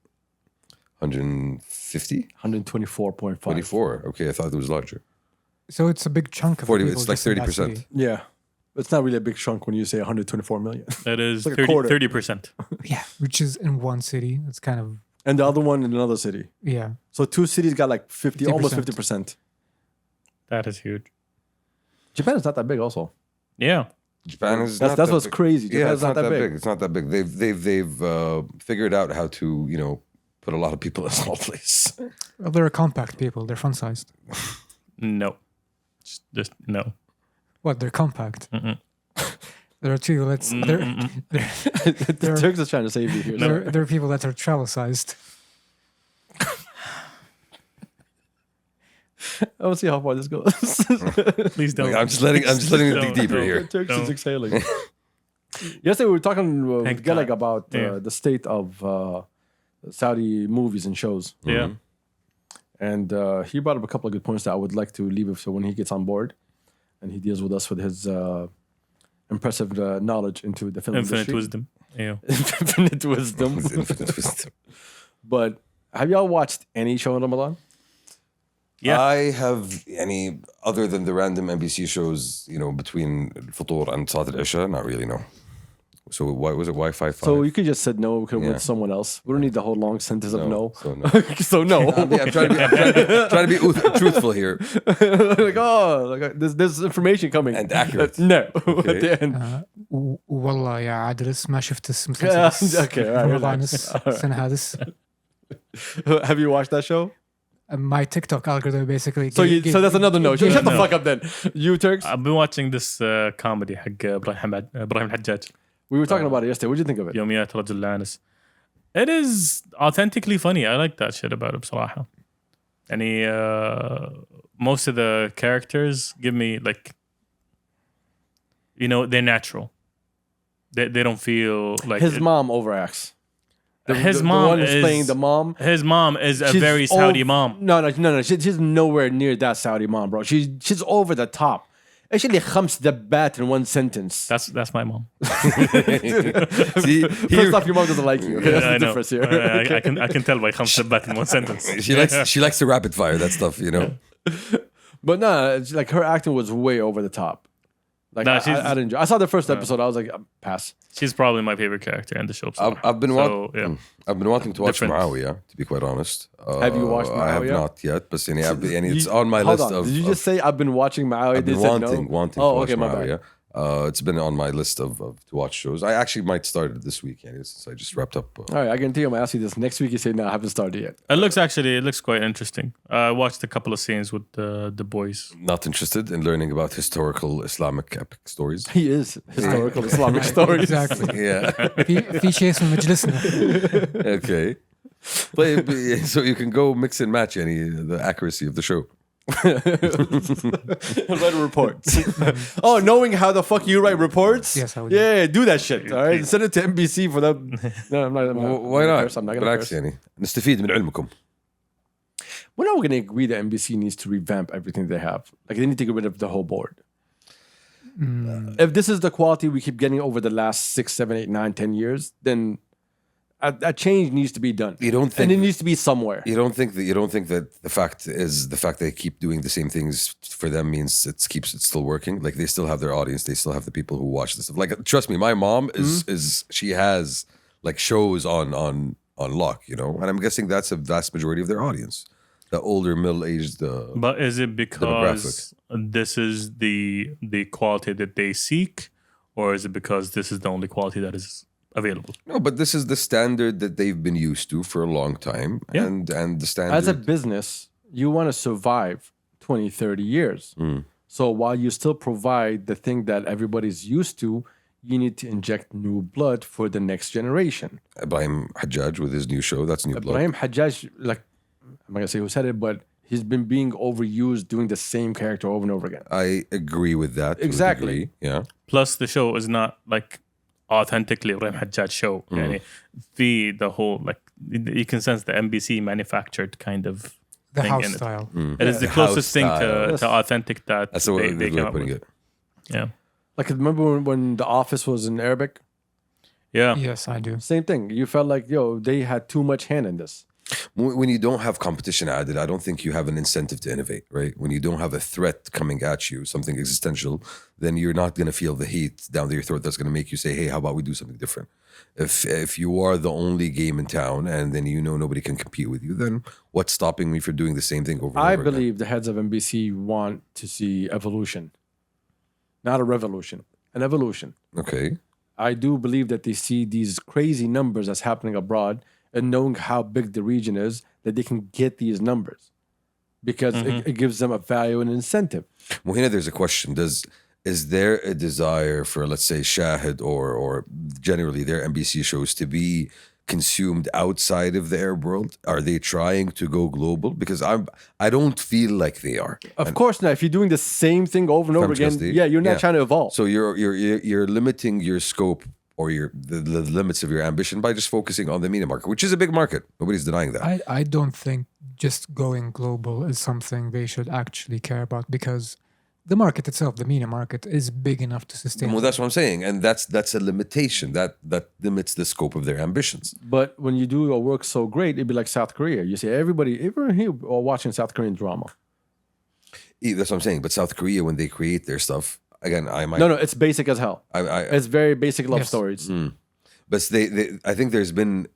Speaker 3: 150?
Speaker 2: 124.5.
Speaker 3: 24. Okay, I thought it was larger.
Speaker 4: So it's a big chunk of
Speaker 3: 40,
Speaker 4: people
Speaker 3: it's like
Speaker 4: just in that
Speaker 3: 30%.
Speaker 4: city.
Speaker 2: Yeah. It's not really a big chunk when you say 124 million.
Speaker 1: That is
Speaker 2: like a quarter.
Speaker 1: 30%.
Speaker 4: Yeah, which is in one city. It's kind of
Speaker 2: and the other one in another city.
Speaker 4: Yeah.
Speaker 2: So 2 cities got like 50, almost 50%.
Speaker 1: That is huge.
Speaker 2: Japan is not that big, also.
Speaker 1: Yeah.
Speaker 3: Japan is
Speaker 2: That's
Speaker 3: not that
Speaker 2: what's
Speaker 3: big.
Speaker 2: crazy.
Speaker 3: Yeah,
Speaker 2: Japan's
Speaker 3: it's not that big.
Speaker 2: big.
Speaker 3: It's not that big. They've figured out how to put a lot of people in a small place.
Speaker 4: Well, they're compact people. They're fun-sized.
Speaker 1: No. Just no.
Speaker 4: What? They're compact.
Speaker 1: Mm-mm.
Speaker 4: There are two.
Speaker 2: The Turks are trying to save you here.
Speaker 4: There are people that are travel-sized.
Speaker 2: I want to see how far this goes.
Speaker 1: Please don't.
Speaker 3: I'm just letting it dig
Speaker 1: Don't,
Speaker 3: deeper
Speaker 1: don't.
Speaker 3: here.
Speaker 2: The Turks is
Speaker 1: No.
Speaker 2: exhaling. Yesterday we were talking with
Speaker 1: Thank
Speaker 2: Galag
Speaker 1: God.
Speaker 2: about
Speaker 1: Yeah.
Speaker 2: the state of Saudi movies and shows.
Speaker 1: Yeah.
Speaker 2: And he brought up a couple of good points that I would like to leave with so when he gets on board and he deals with us with his impressive knowledge into the film
Speaker 1: Infinite
Speaker 2: industry.
Speaker 1: wisdom. Yeah.
Speaker 2: Infinite wisdom.
Speaker 3: Infinite wisdom.
Speaker 2: But have y'all watched any show in Ramadan?
Speaker 1: Yeah.
Speaker 3: I have any other than the random MBC shows, between Futur and Salat al-Isha? Not really, no. So why was it Wi-Fi 5?
Speaker 2: So you could just said no. We could have
Speaker 3: Yeah.
Speaker 2: went someone else. We don't need the whole long sentence of no.
Speaker 3: So no.
Speaker 2: So no.
Speaker 3: I'm trying to be truthful here
Speaker 2: there's information coming.
Speaker 3: and accurate.
Speaker 2: No.
Speaker 3: Okay.
Speaker 2: At the end.
Speaker 4: والله يا عادرس ما شفت المسلسل
Speaker 2: Okay, all right,
Speaker 4: رمضان
Speaker 2: relax.
Speaker 4: السنة هذس.
Speaker 2: Have you watched that show?
Speaker 4: My TikTok algorithm basically.
Speaker 2: So that's another no. Shut the
Speaker 1: No.
Speaker 2: fuck up then. You Turks.
Speaker 1: I've been watching this comedy حق إبراهيم الحجاج.
Speaker 2: We were talking about it yesterday. What did you think of it?
Speaker 1: يوميات رجل لانس. It is authentically funny. I like that shit about it بصراحة. يعني most of the characters give me they're natural. They don't feel like
Speaker 2: His mom overacts.
Speaker 1: His
Speaker 2: the
Speaker 1: mom
Speaker 2: one who's
Speaker 1: is
Speaker 2: playing the mom.
Speaker 1: His mom is a
Speaker 2: She's
Speaker 1: very Saudi
Speaker 2: ov-
Speaker 1: mom.
Speaker 2: No. She's nowhere near that Saudi mom, bro. She's over the top. Actually, خمس دبات in one sentence.
Speaker 1: That's my mom.
Speaker 3: See,
Speaker 2: First off, your mom doesn't like you. Okay, that's
Speaker 1: I
Speaker 2: the
Speaker 1: know.
Speaker 2: difference here.
Speaker 1: I can tell by خمس دبات in one sentence.
Speaker 3: she likes to rapid fire that stuff,
Speaker 2: But no, it's like her acting was way over the top. Like
Speaker 1: No,
Speaker 2: I didn't enjoy. I saw the first episode. I was like, pass.
Speaker 1: She's probably my favorite character in the show.
Speaker 3: I've been I've been wanting to watch
Speaker 1: Different.
Speaker 3: Muawiyah, to be quite honest.
Speaker 2: Have you watched
Speaker 3: I have
Speaker 2: Muawiyah?
Speaker 3: not yet, but it's on my
Speaker 2: Hold
Speaker 3: list
Speaker 2: on.
Speaker 3: of.
Speaker 2: Did you just say I've been watching Muawiyah?
Speaker 3: I've been
Speaker 2: They said no?
Speaker 3: wanting
Speaker 2: Oh,
Speaker 3: to watch
Speaker 2: okay, my bad.
Speaker 3: Muawiyah. It's been on my list of to watch shows. I actually might start it this week, since I just wrapped up.
Speaker 2: All right, I guarantee you I'm going to ask you this next week. You say, no, I haven't started yet.
Speaker 1: It looks quite interesting. I watched a couple of scenes with the boys.
Speaker 3: Not interested in learning about historical Islamic epic stories.
Speaker 2: He is historical Islamic stories.
Speaker 4: Exactly.
Speaker 3: Yeah.
Speaker 4: في شيء اسمه مجلسنا.
Speaker 3: Okay. So you can go mix and match the accuracy of the show.
Speaker 2: Write reports. Oh, knowing how the fuck you write reports?
Speaker 4: Yes, I would.
Speaker 2: Yeah, do that shit. All right, send it to MBC for that. No, I'm not.
Speaker 3: Why not?
Speaker 2: I'm not gonna
Speaker 3: بالعكس
Speaker 2: curse.
Speaker 3: نستفيد من علمكم.
Speaker 2: When are we going to agree that MBC needs to revamp everything they have? Like they need to get rid of the whole board. If this is the quality we keep getting over the last 6, 7, 8, 9, 10 years, then a change needs to be done.
Speaker 3: You don't think
Speaker 2: and it needs to be somewhere.
Speaker 3: you don't think that the fact they keep doing the same things for them means it keeps it still working? Like they still have their audience, they still have the people who watch this stuff. Like trust me, my mom is she has like shows on lock, and I'm guessing that's a vast majority of their audience. The older middle-aged
Speaker 1: But is it because this is the quality that they seek, or is it because this is the only quality that is available?
Speaker 3: No, but this is the standard that they've been used to for a long time.
Speaker 1: Yeah.
Speaker 3: And the standard
Speaker 2: As a business, you want to survive 20, 30 years. So while you still provide the thing that everybody's used to, you need to inject new blood for the next generation.
Speaker 3: Ibrahim Hajjaj with his new show, that's new blood.
Speaker 2: Ibrahim Hajjaj, like, I'm not going to say who said it, but he's been being overused doing the same character over and over again.
Speaker 3: I agree with that. to a
Speaker 2: Exactly.
Speaker 3: degree, yeah.
Speaker 1: Plus, the show is not like authentically Ibrahim Hajjaj show. يعني the whole you can sense the MBC manufactured kind of
Speaker 4: The
Speaker 1: thing
Speaker 4: house
Speaker 1: in it.
Speaker 4: style.
Speaker 1: It is the
Speaker 3: The
Speaker 1: closest
Speaker 3: house
Speaker 1: thing
Speaker 3: style.
Speaker 1: to authentic that
Speaker 3: That's the way
Speaker 1: they
Speaker 3: they're
Speaker 1: came up
Speaker 3: putting
Speaker 1: with.
Speaker 3: it.
Speaker 1: Yeah,
Speaker 2: Like, remember when The Office was in Arabic?
Speaker 1: yeah.
Speaker 4: Yes, I do.
Speaker 2: Same thing. You felt like, they had too much hand in this.
Speaker 3: When you don't have competition added, I don't think you have an incentive to innovate, right? When you don't have a threat coming at you, something existential, then you're not going to feel the heat down your throat that's going to make you say, hey, how about we do something different? If you are the only game in town and then you know nobody can compete with you, then what's stopping me from doing the same thing over and
Speaker 2: I
Speaker 3: over
Speaker 2: believe
Speaker 3: again?
Speaker 2: the heads of NBC want to see evolution, not a revolution, an evolution.
Speaker 3: Okay.
Speaker 2: I do believe that they see these crazy numbers that's happening abroad and knowing how big the region is, that they can get these numbers because it gives them a value and incentive.
Speaker 3: Mohina, there's a question. Is there a desire for, let's say, Shahid or generally their NBC shows to be consumed outside of the Arab world? Are they trying to go global? Because I don't feel like they are.
Speaker 2: Of course not. If you're doing the same thing over and over again, you're not trying to evolve.
Speaker 3: So you're limiting your scope or the limits of your ambition by just focusing on the MENA market, which is a big market. Nobody's denying that.
Speaker 4: I don't think just going global is something they should actually care about, because the market itself, the MENA market, is big enough to sustain.
Speaker 3: Well, that's what I'm saying, and that's a limitation that limits the scope of their ambitions.
Speaker 2: But when you do a work so great, it'd be like South Korea. You say everyone here are watching South Korean drama.
Speaker 3: That's what I'm saying. But South Korea, when they create their stuff, again, I might.
Speaker 2: No, it's basic as hell. It's very basic love
Speaker 4: Yes.
Speaker 2: stories.
Speaker 3: But I think there's been.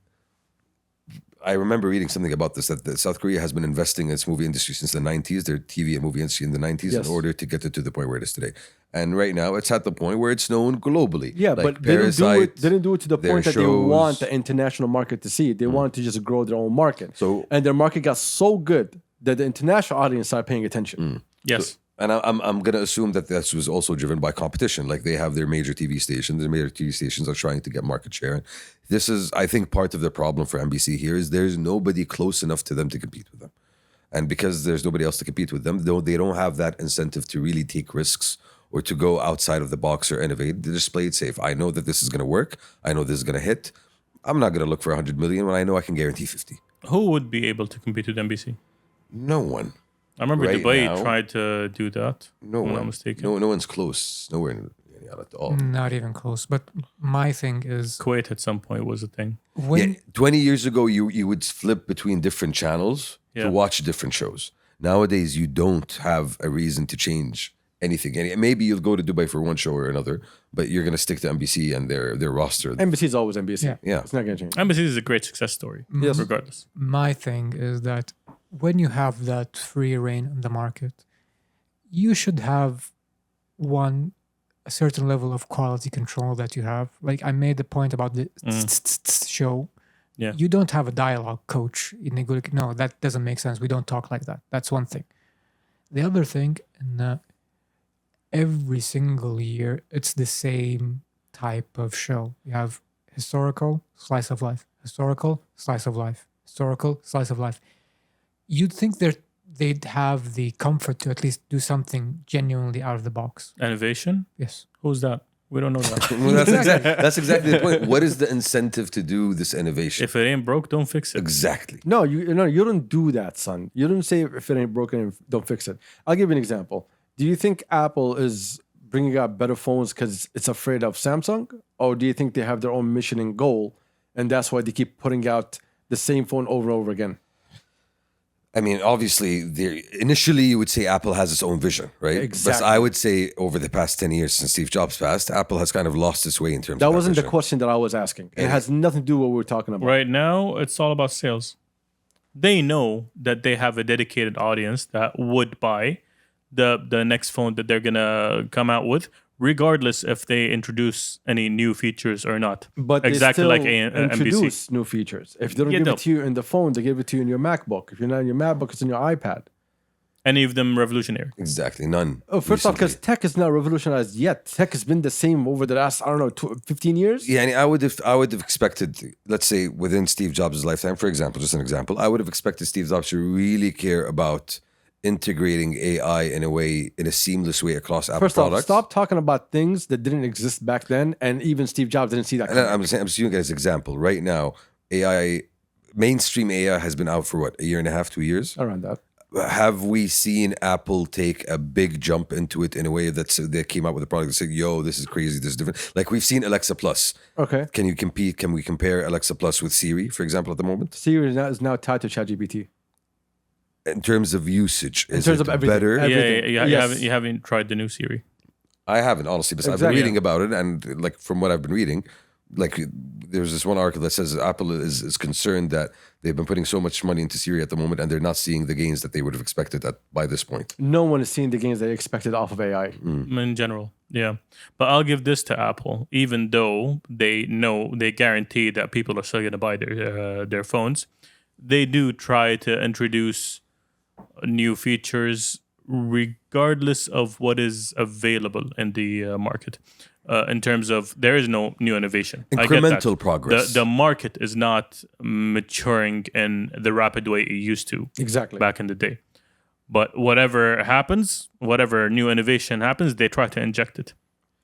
Speaker 3: I remember reading something about this, that South Korea has been investing in its movie industry since the 90s, their TV and movie industry in the 90s,
Speaker 2: Yes.
Speaker 3: in order to get it to the point where it is today. And right now, it's at the point where it's known globally.
Speaker 2: Yeah,
Speaker 3: Like
Speaker 2: but they didn't do it to the
Speaker 3: their
Speaker 2: point that they
Speaker 3: shows.
Speaker 2: want the international market to see it. They wanted to just grow their own market. And their market got so good that the international audience started paying attention.
Speaker 1: Yes.
Speaker 3: And I'm going to assume that this was also driven by competition. Like they have their major TV stations. Their major TV stations are trying to get market share. This is, I think, part of the problem for NBC here is there's nobody close enough to them to compete with them. And because there's nobody else to compete with them, they don't have that incentive to really take risks or to go outside of the box or innovate. They just play it safe. I know that this is going to work. I know this is going to hit. I'm not going to look for 100 million when I know I can guarantee 50.
Speaker 1: Who would be able to compete with NBC?
Speaker 3: No one.
Speaker 1: I remember
Speaker 3: Right
Speaker 1: Dubai
Speaker 3: now,
Speaker 1: tried to do that.
Speaker 3: No
Speaker 1: if I'm
Speaker 3: one.
Speaker 1: not mistaken.
Speaker 3: No one's close. Nowhere in Riyadh at all.
Speaker 4: Not even close. But my thing is,
Speaker 1: Kuwait at some point was a thing.
Speaker 4: when
Speaker 3: 20 years ago, you would flip between different channels
Speaker 1: Yeah.
Speaker 3: to watch different shows. Nowadays, you don't have a reason to change anything. And maybe you'll go to Dubai for one show or another, but you're going to stick to NBC and their roster.
Speaker 2: NBC is always NBC.
Speaker 4: Yeah.
Speaker 3: Yeah.
Speaker 2: It's not going to change.
Speaker 1: NBC is a great success story,
Speaker 2: Yes.
Speaker 1: regardless.
Speaker 4: my thing is that when you have that free reign in the market, you should have a certain level of quality control that you have. Like I made the point about the show.
Speaker 1: Yeah.
Speaker 4: You don't have a dialogue coach in a good. No, that doesn't make sense. We don't talk like that. That's one thing. The other thing, every single year, it's the same type of show. You have historical, slice of life, historical, slice of life, historical, slice of life. You'd think they'd have the comfort to at least do something genuinely out of the box.
Speaker 1: Innovation?
Speaker 4: Yes.
Speaker 1: Who's that? We don't know that.
Speaker 3: Well, that's exactly the point. What is the incentive to do this innovation?
Speaker 1: If it ain't broke, don't fix it.
Speaker 3: Exactly.
Speaker 2: No, you don't do that, son. You don't say if it ain't broken, don't fix it. I'll give you an example. Do you think Apple is bringing out better phones because it's afraid of Samsung? Or do you think they have their own mission and goal, and that's why they keep putting out the same phone over and over again?
Speaker 3: I mean, obviously, initially you would say Apple has its own vision, right?
Speaker 2: Exactly.
Speaker 3: But I would say over the past 10 years since Steve Jobs passed, Apple has kind of lost its way in terms
Speaker 2: That
Speaker 3: of
Speaker 2: wasn't the
Speaker 3: vision.
Speaker 2: question that I was asking. It has nothing to do with what we're talking about.
Speaker 1: Right now, it's all about sales. They know that they have a dedicated audience that would buy the next phone that they're gonna come out with, regardless if they introduce any new features or not.
Speaker 2: But
Speaker 1: exactly
Speaker 2: they
Speaker 1: like
Speaker 2: still
Speaker 1: NBC.
Speaker 2: introduce new features. If they don't
Speaker 1: Yeah,
Speaker 2: give
Speaker 1: no.
Speaker 2: it to you in the phone, they give it to you in your MacBook. If you're not in your MacBook, it's in your iPad.
Speaker 1: Any of them revolutionary?
Speaker 3: Exactly, none.
Speaker 2: Oh, first off, because
Speaker 3: recently.
Speaker 2: tech is not revolutionized yet. Tech has been the same over the last, 15 years.
Speaker 3: Yeah, and I would have expected, let's say, within Steve Jobs' lifetime, for example, just an example, I would have expected Steve Jobs to really care about integrating AI in a seamless way across Apple
Speaker 2: First off,
Speaker 3: products.
Speaker 2: stop talking about things that didn't exist back then, and even Steve Jobs didn't see that.
Speaker 3: And I'm just using it as an example. Right now, mainstream AI has been out for what, a year and a half, 2 years?
Speaker 2: Around that.
Speaker 3: have we seen Apple take a big jump into it in a way that they came out with a product that said, yo, this is crazy, this is different? Like we've seen Alexa Plus.
Speaker 2: Okay.
Speaker 3: Can you compete? Can we compare Alexa Plus with Siri, for example, at the moment?
Speaker 2: Siri is now tied to ChatGPT.
Speaker 3: In terms of usage, is
Speaker 2: terms
Speaker 3: it
Speaker 2: of everything.
Speaker 3: better?
Speaker 2: Everything. Yes.
Speaker 1: You haven't tried the new Siri.
Speaker 3: I haven't, honestly, but I've been
Speaker 2: Exactly.
Speaker 3: reading about it, and like from what I've been reading, like there's this one article that says Apple is concerned that they've been putting so much money into Siri at the moment, and they're not seeing the gains that they would have expected by this point.
Speaker 2: No one is seeing the gains they expected off of AI.
Speaker 1: In general, yeah. But I'll give this to Apple, even though they guarantee that people are still going to buy their phones. They do try to introduce new features regardless of what is available in the market. In terms of there is no new innovation.
Speaker 3: Incremental progress.
Speaker 1: The market is not maturing in the rapid way it used to
Speaker 2: Exactly.
Speaker 1: back in the day. But whatever happens, whatever new innovation happens, they try to inject it.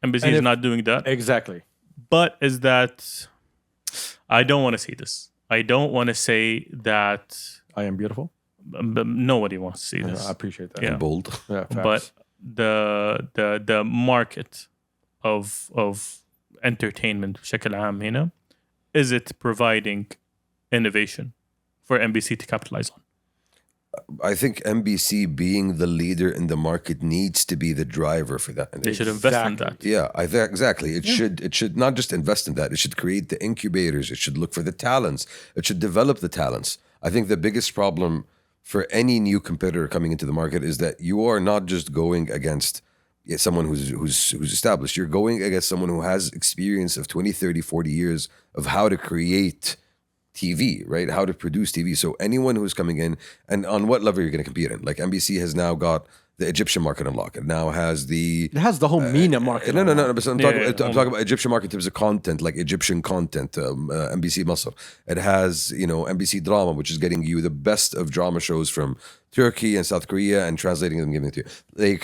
Speaker 1: MBC is not doing that.
Speaker 2: Exactly.
Speaker 1: But is that... I don't want to see this. I don't want to say that...
Speaker 2: I am beautiful.
Speaker 1: Nobody wants to see this.
Speaker 2: I appreciate that.
Speaker 1: Yeah.
Speaker 3: Bold.
Speaker 2: Yeah, facts.
Speaker 1: But the market of entertainment بشكل عام هنا, is it providing innovation for MBC to capitalize on?
Speaker 3: I think MBC being the leader in the market needs to be the driver for that. And
Speaker 1: They should invest in that.
Speaker 3: Yeah, I think exactly. It should not just invest in that. It should create the incubators. It should look for the talents. It should develop the talents. I think the biggest problem for any new competitor coming into the market is that you are not just going against someone who's established. You're going against someone who has experience of 20, 30, 40 years of how to create TV, right? How to produce TV. So anyone who's coming in, and on what level you're going to compete in. Like MBC has now got the Egyptian market unlocked. It now has the...
Speaker 2: It has the whole MENA market.
Speaker 3: No. But I'm talking about Egyptian market in terms of content, like Egyptian content, MBC Masr. It has, MBC Drama, which is getting you the best of drama shows from Turkey and South Korea and translating them, giving it to you. They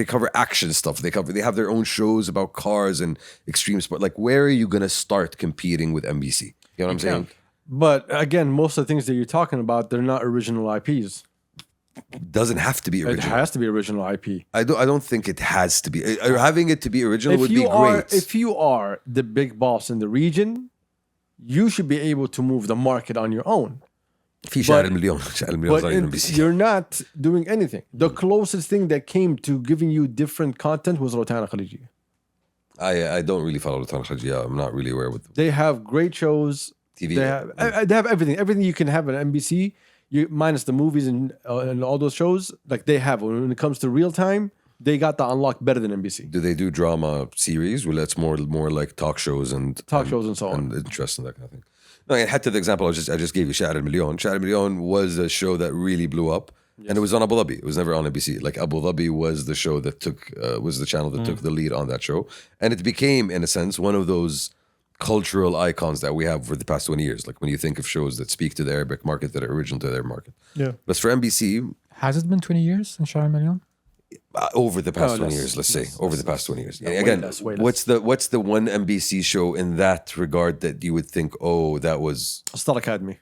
Speaker 3: cover action stuff. They have their own shows about cars and extreme sport. Like, where are you going to start competing with MBC? You know what I'm saying?
Speaker 2: But again, most of the things that you're talking about, they're not original IPs.
Speaker 3: Doesn't have to be
Speaker 2: It
Speaker 3: original.
Speaker 2: has to be original IP.
Speaker 3: I don't think it has to be. Having it to be original would be great.
Speaker 2: If you are the big boss in the region, you should be able to move the market on your own.
Speaker 3: في شهر المليون
Speaker 2: But
Speaker 3: صار MBC.
Speaker 2: you're not doing anything. The closest thing that came to giving you different content was Rotana Khaliji.
Speaker 3: I don't really follow the Tankhajia. I'm not really aware with
Speaker 2: They have great shows.
Speaker 3: TV.
Speaker 2: They have everything. Everything you can have at MBC, minus the movies and all those shows. Like they have. When it comes to real time, they got the unlock better than MBC.
Speaker 3: Do they do drama series? Well, it's more like talk shows and
Speaker 2: so on.
Speaker 3: and interest and that kind of thing. No, and had to the example I just gave you, Shahar al-Milyon. Shahar al-Milyon was a show that really blew up, and it was on Abu Dhabi. It was never on MBC. Like Abu Dhabi was the show that was the channel that took the lead on that show, and it became, in a sense, one of those cultural icons that we have for the past 20 years. Like when you think of shows that speak to the Arabic market that are original to their market.
Speaker 2: Yeah.
Speaker 3: But for MBC,
Speaker 4: Has it been 20 years in Shah Million?
Speaker 3: over the past 20
Speaker 2: less,
Speaker 3: years, let's say, over the past 20 years.
Speaker 2: way
Speaker 3: Again,
Speaker 2: less, way less.
Speaker 3: what's the one MBC show in that regard that you would think, oh, that was
Speaker 2: Star Academy.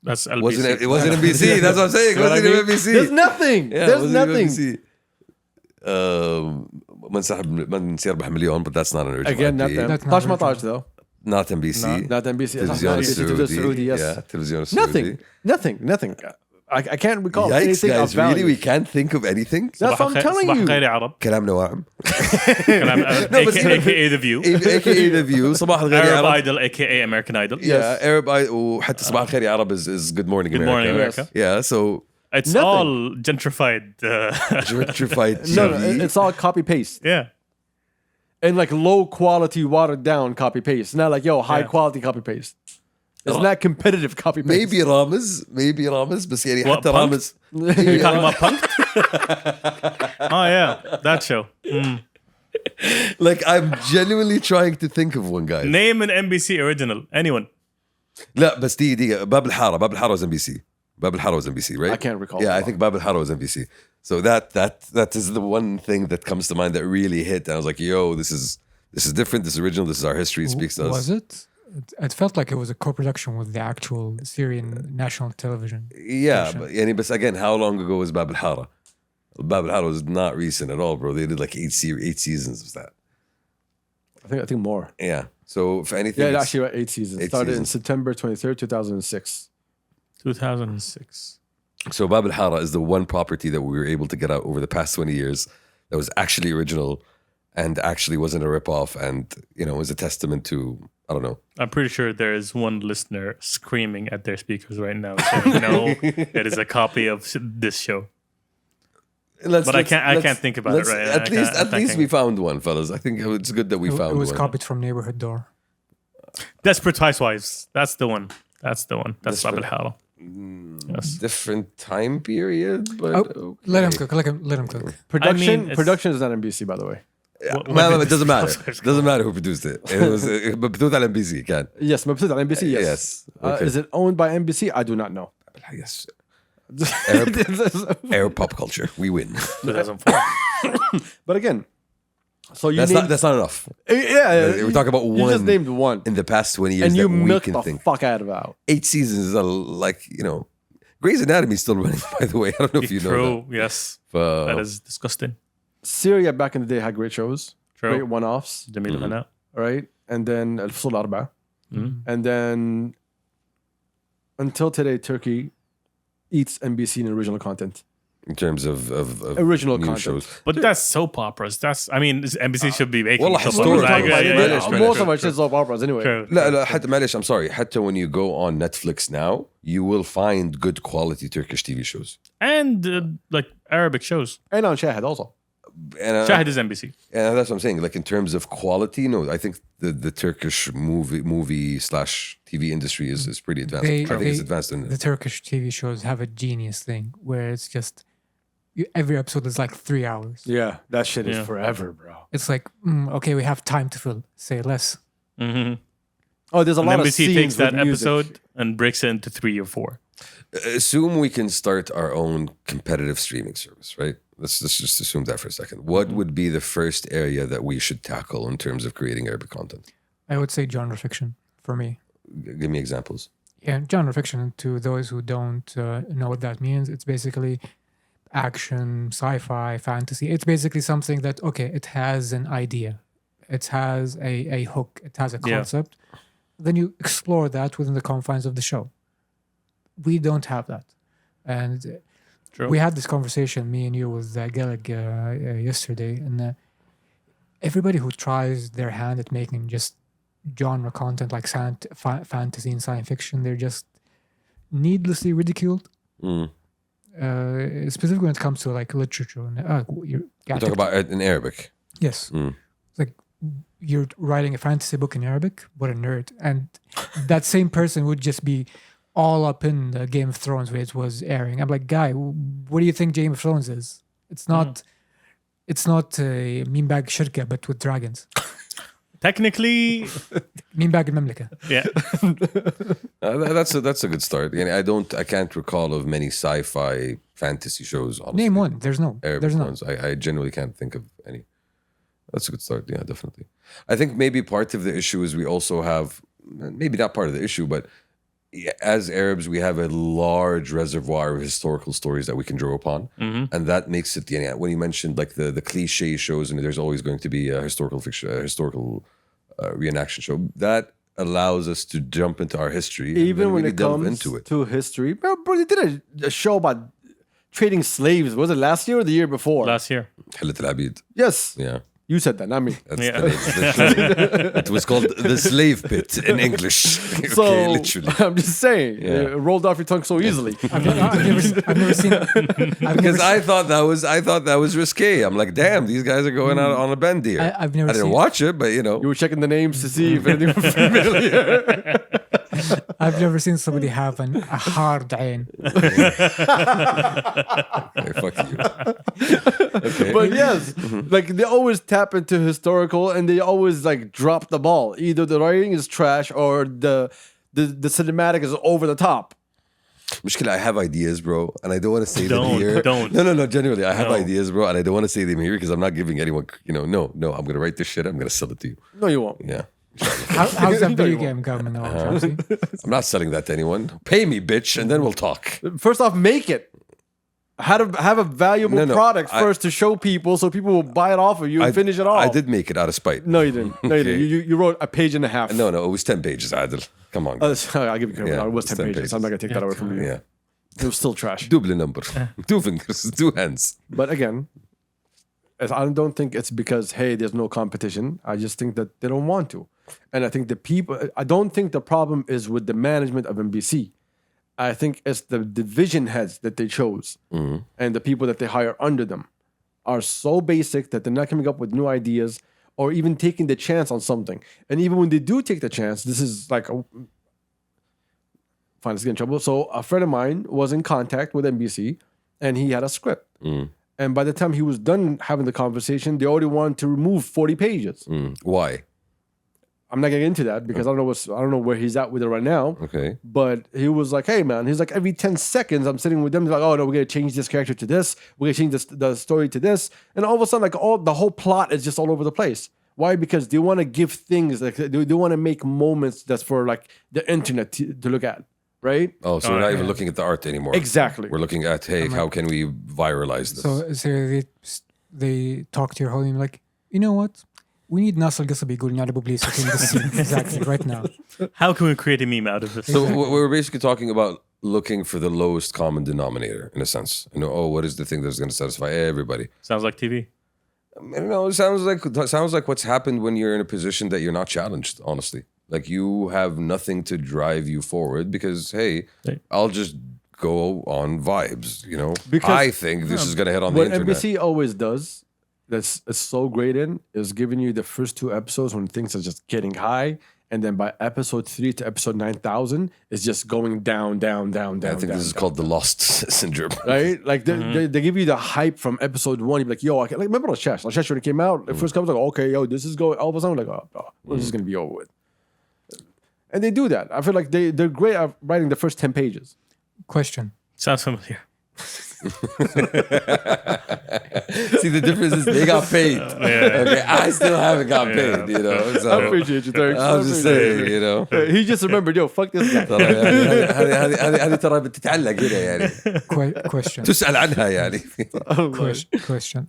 Speaker 1: That's LBC.
Speaker 3: wasn't MBC? That's what I'm saying. It wasn't even MBC.
Speaker 2: There's nothing.
Speaker 3: Yeah,
Speaker 2: There's
Speaker 3: it wasn't even
Speaker 2: nothing.
Speaker 3: MBC. من سيربح مليون, but that's not an original
Speaker 2: Again, not
Speaker 3: IP.
Speaker 2: them.
Speaker 4: That's not
Speaker 2: Tash
Speaker 4: original.
Speaker 2: Matash though.
Speaker 3: Not MBC.
Speaker 2: Not MBC.
Speaker 3: Television
Speaker 2: MBC Saudi, yes.
Speaker 3: Yeah, Television
Speaker 2: Nothing. Nothing. I can't recall
Speaker 3: Yikes,
Speaker 2: anything of
Speaker 3: guys!
Speaker 2: value.
Speaker 3: Really, we can't think of anything.
Speaker 2: That's what I'm telling
Speaker 1: صباح
Speaker 2: you.
Speaker 1: الخير يا عرب.
Speaker 3: كلام نواعم.
Speaker 1: AKA The View.
Speaker 3: AKA The View. صباح الخير يا
Speaker 1: Arab
Speaker 3: عرب.
Speaker 1: Idol, AKA American Idol.
Speaker 3: Yeah, Arab Eye. وحتى صباح الخير يا عرب is Good Morning
Speaker 1: Good
Speaker 3: America.
Speaker 1: Morning America.
Speaker 3: Yeah, so
Speaker 1: It's
Speaker 2: Nothing.
Speaker 1: all gentrified.
Speaker 3: gentrified TV.
Speaker 2: No, it's all copy paste
Speaker 1: Yeah.
Speaker 2: and like low quality, watered down copy paste. Not like high quality copy paste. It's not competitive copy paste.
Speaker 3: maybe رامز بس يعني
Speaker 1: What,
Speaker 3: حتى
Speaker 1: Punked?
Speaker 3: رامز.
Speaker 1: You're talking about Punked? Oh, yeah. That show.
Speaker 3: Like I'm genuinely trying to think of one, guys.
Speaker 1: Name an NBC original. Anyone.
Speaker 3: لا بس دقيقة باب الحارة was MBC. باب الحارة was MBC, right?
Speaker 2: I can't recall.
Speaker 3: Yeah, I think باب الحارة was MBC. So that is the one thing that comes to mind that really hit. And I was like, yo, this is different. This is original. This is our history. It speaks to us.
Speaker 4: Was it? It felt like it was a co-production with the actual Syrian national television.
Speaker 3: Yeah,
Speaker 4: station.
Speaker 3: but again, how long ago was Bab al Hara? Bab al Hara was not recent at all, bro. They did like 8 seasons of that.
Speaker 2: I think more.
Speaker 3: Yeah. So if anything,
Speaker 2: Yeah,
Speaker 3: it's-
Speaker 2: actually, about 8 seasons. It started in September 23rd, 2006.
Speaker 1: 2006.
Speaker 3: So Bab al Hara is the one property that we were able to get out over the past 20 years that was actually original and actually wasn't a ripoff, and was a testament to, I don't know.
Speaker 1: I'm pretty sure there is one listener screaming at their speakers right now saying, "No, it is a copy of this show." I can't think about it right now.
Speaker 3: At least we found one, fellas. I think it's good that we found
Speaker 4: It was
Speaker 3: one.
Speaker 4: copied from Neighborhood Door.
Speaker 1: Desperate Housewives. That's the one. That's Bab al Hara. Yes.
Speaker 3: Different time period, but
Speaker 4: Oh, let him cook. Let him cook.
Speaker 2: Production
Speaker 1: it's-
Speaker 2: production is not NBC, by the way.
Speaker 3: well, it doesn't matter. Doesn't matter who produced it. It was مبثوث على MBC كان.
Speaker 2: Yes, مبثوث on NBC, yes.
Speaker 3: Yes. Okay.
Speaker 2: Is it owned by NBC? I do not know.
Speaker 3: Yes. Arab pop culture. We win.
Speaker 1: 2004.
Speaker 2: But again, so you
Speaker 3: That's
Speaker 2: named,
Speaker 3: not enough.
Speaker 2: yeah,
Speaker 3: We're talking about
Speaker 2: you
Speaker 3: one
Speaker 2: just named one,
Speaker 3: in the past 20 years
Speaker 2: and you
Speaker 3: that we
Speaker 2: milked
Speaker 3: can
Speaker 2: the
Speaker 3: think.
Speaker 2: fuck out of it.
Speaker 3: 8 seasons is Grey's Anatomy is still running, by the way. I don't know if you know
Speaker 1: True. Yes.
Speaker 3: that.
Speaker 1: That is disgusting.
Speaker 2: Syria back in the day had great shows,
Speaker 1: True.
Speaker 2: great one-offs,
Speaker 1: Jamil Hana.
Speaker 2: right? And then الفصول الأربعة,
Speaker 1: Mhm.
Speaker 2: and then until today, Turkey eats NBC in original content.
Speaker 3: in terms of
Speaker 2: Original
Speaker 3: new
Speaker 2: content.
Speaker 3: shows.
Speaker 1: But that's soap operas. NBC should be making
Speaker 3: والله
Speaker 1: soap
Speaker 3: historical.
Speaker 1: operas.
Speaker 2: Most of our shit is soap operas anyway.
Speaker 1: True.
Speaker 3: لا حتى معلش, I'm sorry. حتى when you go on Netflix now, you will find good quality Turkish TV shows.
Speaker 1: And like Arabic shows.
Speaker 2: And on Shahid also.
Speaker 3: And,
Speaker 1: Shahid is NBC.
Speaker 3: and that's what I'm saying. Like in terms of quality, no, I think the Turkish movie/TV industry is pretty advanced. I think it's advanced in
Speaker 4: The Turkish TV shows have a genius thing where it's just every episode is like 3 hours.
Speaker 2: Yeah, that shit is
Speaker 1: Yeah.
Speaker 2: forever, bro.
Speaker 4: It's like, okay, we have time to fill. Say less.
Speaker 1: Mm-hmm.
Speaker 2: Oh, there's a
Speaker 1: And
Speaker 2: lot of
Speaker 1: NBC
Speaker 2: scenes
Speaker 1: takes that
Speaker 2: with music.
Speaker 1: episode and breaks it into 3 or 4.
Speaker 3: Assume we can start our own competitive streaming service, right? Let's just assume that for a second. What would be the first area that we should tackle in terms of creating Arabic content?
Speaker 4: I would say genre fiction for me.
Speaker 3: Give me examples.
Speaker 4: Yeah, genre fiction, to those who don't know what that means, it's basically action, sci-fi, fantasy. It's basically something that, okay, it has an idea. It has a hook. It has a
Speaker 1: Yeah.
Speaker 4: concept. Then you explore that within the confines of the show. We don't have that. And
Speaker 1: True.
Speaker 4: we had this conversation, me and you, with Gaelig yesterday. And everybody who tries their hand at making just genre content like fantasy and science fiction, they're just needlessly ridiculed. Specifically when it comes to like literature. And,
Speaker 3: You talk about it in Arabic.
Speaker 4: yes. It's like you're writing a fantasy book in Arabic. What a nerd. And that same person would just be all up in the Game of Thrones where it was airing. I'm like, guy, what do you think Game of Thrones is? It's not Meen Bag Shirka, but with dragons.
Speaker 1: Technically,
Speaker 4: Meen Bag al-Mamlaka.
Speaker 1: yeah.
Speaker 3: That's a good start. I can't recall of many sci-fi fantasy shows. Honestly.
Speaker 4: Name one. There's no.
Speaker 3: Arabic
Speaker 4: There's none.
Speaker 3: ones. I genuinely can't think of any. That's a good start. Yeah, definitely. I think maybe part of the issue is we also have, maybe not part of the issue, but as Arabs, we have a large reservoir of historical stories that we can draw upon. And that makes it, when you mentioned like the cliche shows, and there's always going to be a historical fiction, a historical reenaction show, that allows us to jump into our history.
Speaker 2: Even
Speaker 3: and
Speaker 2: when
Speaker 3: really
Speaker 2: it
Speaker 3: delve
Speaker 2: comes
Speaker 3: into it.
Speaker 2: to history. Bro, they did a show about trading slaves. Was it last year or the year before?
Speaker 1: Last year.
Speaker 3: حلة العبيد.
Speaker 2: Yes.
Speaker 3: Yeah.
Speaker 2: You said that, not me.
Speaker 3: That's
Speaker 1: Yeah.
Speaker 3: the name. It was called the slave pit in English.
Speaker 2: So
Speaker 3: Okay, literally.
Speaker 2: I'm just saying,
Speaker 3: Yeah.
Speaker 2: it rolled off your tongue so easily.
Speaker 4: I've never seen.
Speaker 3: Because I thought that was risque. I'm like, damn, these guys are going out on a bend here.
Speaker 4: I've never
Speaker 3: I didn't
Speaker 4: seen.
Speaker 3: watch it, but
Speaker 2: You were checking the names to see if anything was familiar.
Speaker 4: I've never seen somebody have a hard ain.
Speaker 3: Okay, fuck you. Okay.
Speaker 2: But yes, like they always tap into historical and they always like drop the ball. Either the writing is trash or the cinematic is over the top.
Speaker 3: Mushkila, I have ideas, bro, and I don't want to say them
Speaker 1: Don't,
Speaker 3: here.
Speaker 1: don't.
Speaker 3: No, genuinely, I have
Speaker 1: No.
Speaker 3: ideas, bro, and I don't want to say them here because I'm not giving anyone, no, I'm going to write this shit, I'm going to sell it to you.
Speaker 2: No, you won't.
Speaker 3: Yeah.
Speaker 4: How's that video game coming along, Shamsi?
Speaker 3: I'm not selling that to anyone. Pay me, bitch, and then we'll talk.
Speaker 2: First off, make it. Have a valuable
Speaker 3: No,
Speaker 2: product first to show people, so people will buy it off of you and finish it off.
Speaker 3: I did make it out of spite.
Speaker 2: No, you didn't. No, you didn't. You wrote a page and a half.
Speaker 3: No, it was 10 pages, Adil. Come on.
Speaker 2: I'll give you credit.
Speaker 3: Yeah,
Speaker 2: It was
Speaker 3: it's
Speaker 2: 10
Speaker 3: 10
Speaker 2: pages. I'm not going to take that away from you.
Speaker 3: Yeah.
Speaker 2: It was still trash.
Speaker 3: Double number. 2 fingers, 2 hands.
Speaker 2: But again, I don't think it's because, hey, there's no competition. I just think that they don't want to. And I think I don't think the problem is with the management of MBC. I think it's the division heads that they chose and the people that they hire under them are so basic that they're not coming up with new ideas or even taking the chance on something. And even when they do take the chance, this is like, fine, let's get in trouble. So a friend of mine was in contact with NBC and he had a script. And by the time he was done having the conversation, they already wanted to remove 40 pages.
Speaker 3: Why?
Speaker 2: I'm not getting into that because I don't know where he's at with it right now.
Speaker 3: Okay.
Speaker 2: But he was like, hey man, he's like every 10 seconds I'm sitting with them, they're like, oh no, we're gonna change this character to this, we're gonna change the story to this. And all of a sudden, like the whole plot is just all over the place. Why? Because they want to give things like they want to make moments that's for like the internet to look at. Right?
Speaker 3: Oh, so we're not even looking at the art anymore.
Speaker 2: Exactly.
Speaker 3: We're looking at, hey, how can we viralize this?
Speaker 4: So they talk to your whole team like, you know what? We need Nasser Qasab يقول نلعبوا بليس in this scene. Exactly, right now.
Speaker 1: How can we create a meme out of this?
Speaker 3: So we're basically talking about looking for the lowest common denominator, in a sense. What is the thing that's going to satisfy everybody?
Speaker 1: Sounds like TV.
Speaker 3: It sounds like what's happened when you're in a position that you're not challenged, honestly. Like you have nothing to drive you forward because, hey, I'll just go on vibes, Because I think this is going to hit on the internet.
Speaker 2: What NBC always does, that's so great is giving you the first 2 episodes when things are just getting high, and then by episode 3 to episode 9,000, it's just going down. I
Speaker 3: think this is called the Lost syndrome,
Speaker 2: right? Like they give you the hype from episode 1. You're like, yo, I can, like remember Lashash when it came out, the first couple was like, okay, yo, this is going. All of a sudden, like, oh, this is gonna be over with. And they do that. I feel like they're great at writing the first 10 pages.
Speaker 4: Question.
Speaker 1: Sounds familiar.
Speaker 3: See, the difference is they got paid. Okay, I still haven't got paid, So
Speaker 2: I appreciate you, thanks.
Speaker 3: I'm just saying,
Speaker 2: He just remembered, yo, fuck this guy.
Speaker 3: هذه ترى بتتعلق هنا يعني.
Speaker 4: Question.
Speaker 3: تسأل عنها يعني.
Speaker 4: Question.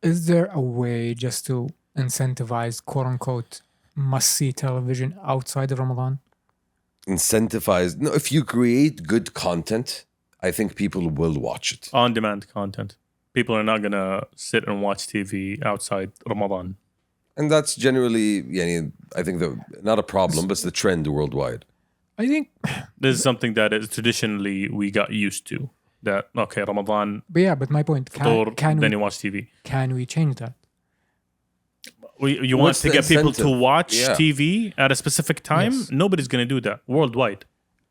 Speaker 4: Is there a way just to incentivize quote unquote must-see television outside of Ramadan?
Speaker 3: Incentivize? No, if you create good content, I think people will watch it.
Speaker 1: On-demand content. People are not going to sit and watch TV outside Ramadan.
Speaker 3: And that's generally, I think, not a problem, but it's the trend worldwide.
Speaker 4: I think
Speaker 1: this is something that is traditionally we got used to. That, okay, Ramadan,
Speaker 4: but my point,
Speaker 1: then you watch TV.
Speaker 4: Can we change that?
Speaker 1: You want to get people to watch TV at a specific time?
Speaker 4: Yes.
Speaker 1: Nobody's going to do that worldwide.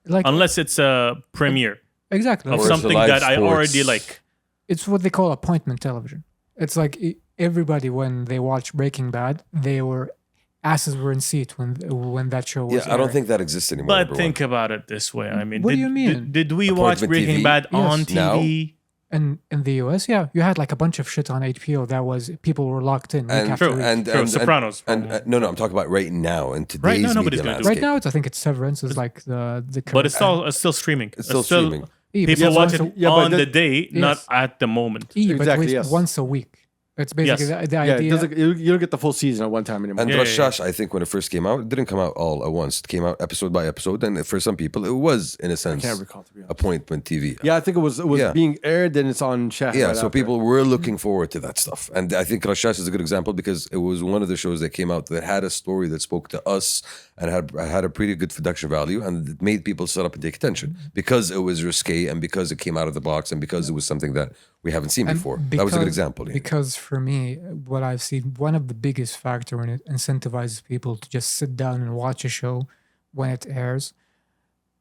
Speaker 1: Unless it's a premiere.
Speaker 4: Exactly.
Speaker 1: Of something that I already like.
Speaker 4: It's what they call appointment television. It's like everybody, when they watch Breaking Bad, asses were in seat when that show was
Speaker 3: I don't think that exists anymore.
Speaker 1: But think about it this way. I mean,
Speaker 4: what do you mean?
Speaker 1: Did we watch Breaking Bad on TV?
Speaker 4: And in the US, you had like a bunch of shit on HBO that was people were locked in.
Speaker 3: And
Speaker 1: Sopranos.
Speaker 3: No, I'm talking about right now in today's
Speaker 1: right now, nobody's
Speaker 3: media
Speaker 1: gonna do
Speaker 4: right now, I think it's Severance is like the
Speaker 1: but it's still streaming.
Speaker 3: It's still streaming.
Speaker 1: People watch it on the day, not at the moment.
Speaker 2: Exactly,
Speaker 4: but once a week. It's basically the idea.
Speaker 2: You don't get the full season at one time anymore.
Speaker 3: And Rashash, I think when it first came out, it didn't come out all at once. It came out episode by episode, and for some people, it was in a sense
Speaker 2: I can't recall, to be honest.
Speaker 3: appointment TV.
Speaker 2: Yeah, I think it was being aired, and it's on Shah.
Speaker 3: Yeah, so people were looking forward to that stuff, and I think Rashash is a good example because it was one of the shows that came out that had a story that spoke to us and had a pretty good production value, and it made people sit up and take attention because it was risque and because it came out of the box and because it was something that we haven't seen before. That was a good example.
Speaker 4: Because for me, what I've seen, one of the biggest factor when it incentivizes people to just sit down and watch a show when it airs,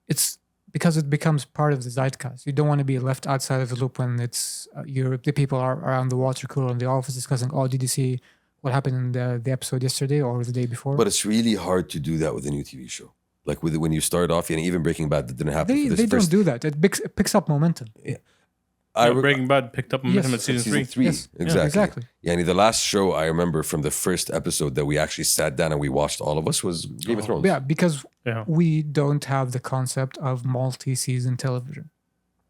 Speaker 4: it's because it becomes part of the zeitgeist. You don't want to be left outside of the loop when it's the people are around the water cooler in the office discussing, oh, did you see what happened in the episode yesterday or the day before?
Speaker 3: But it's really hard to do that with a new TV show. Like when you start off, even Breaking Bad, that didn't happen.
Speaker 4: They don't do that. It picks up momentum.
Speaker 3: Yeah.
Speaker 1: Breaking Bad picked up momentum at season 3.
Speaker 4: Yes.
Speaker 3: Exactly.
Speaker 4: Exactly.
Speaker 3: Yeah, the last show I remember from the first episode that we actually sat down and we watched, all of us, was Game of Thrones.
Speaker 4: Yeah, because
Speaker 1: Yeah.
Speaker 4: we don't have the concept of multi-season television.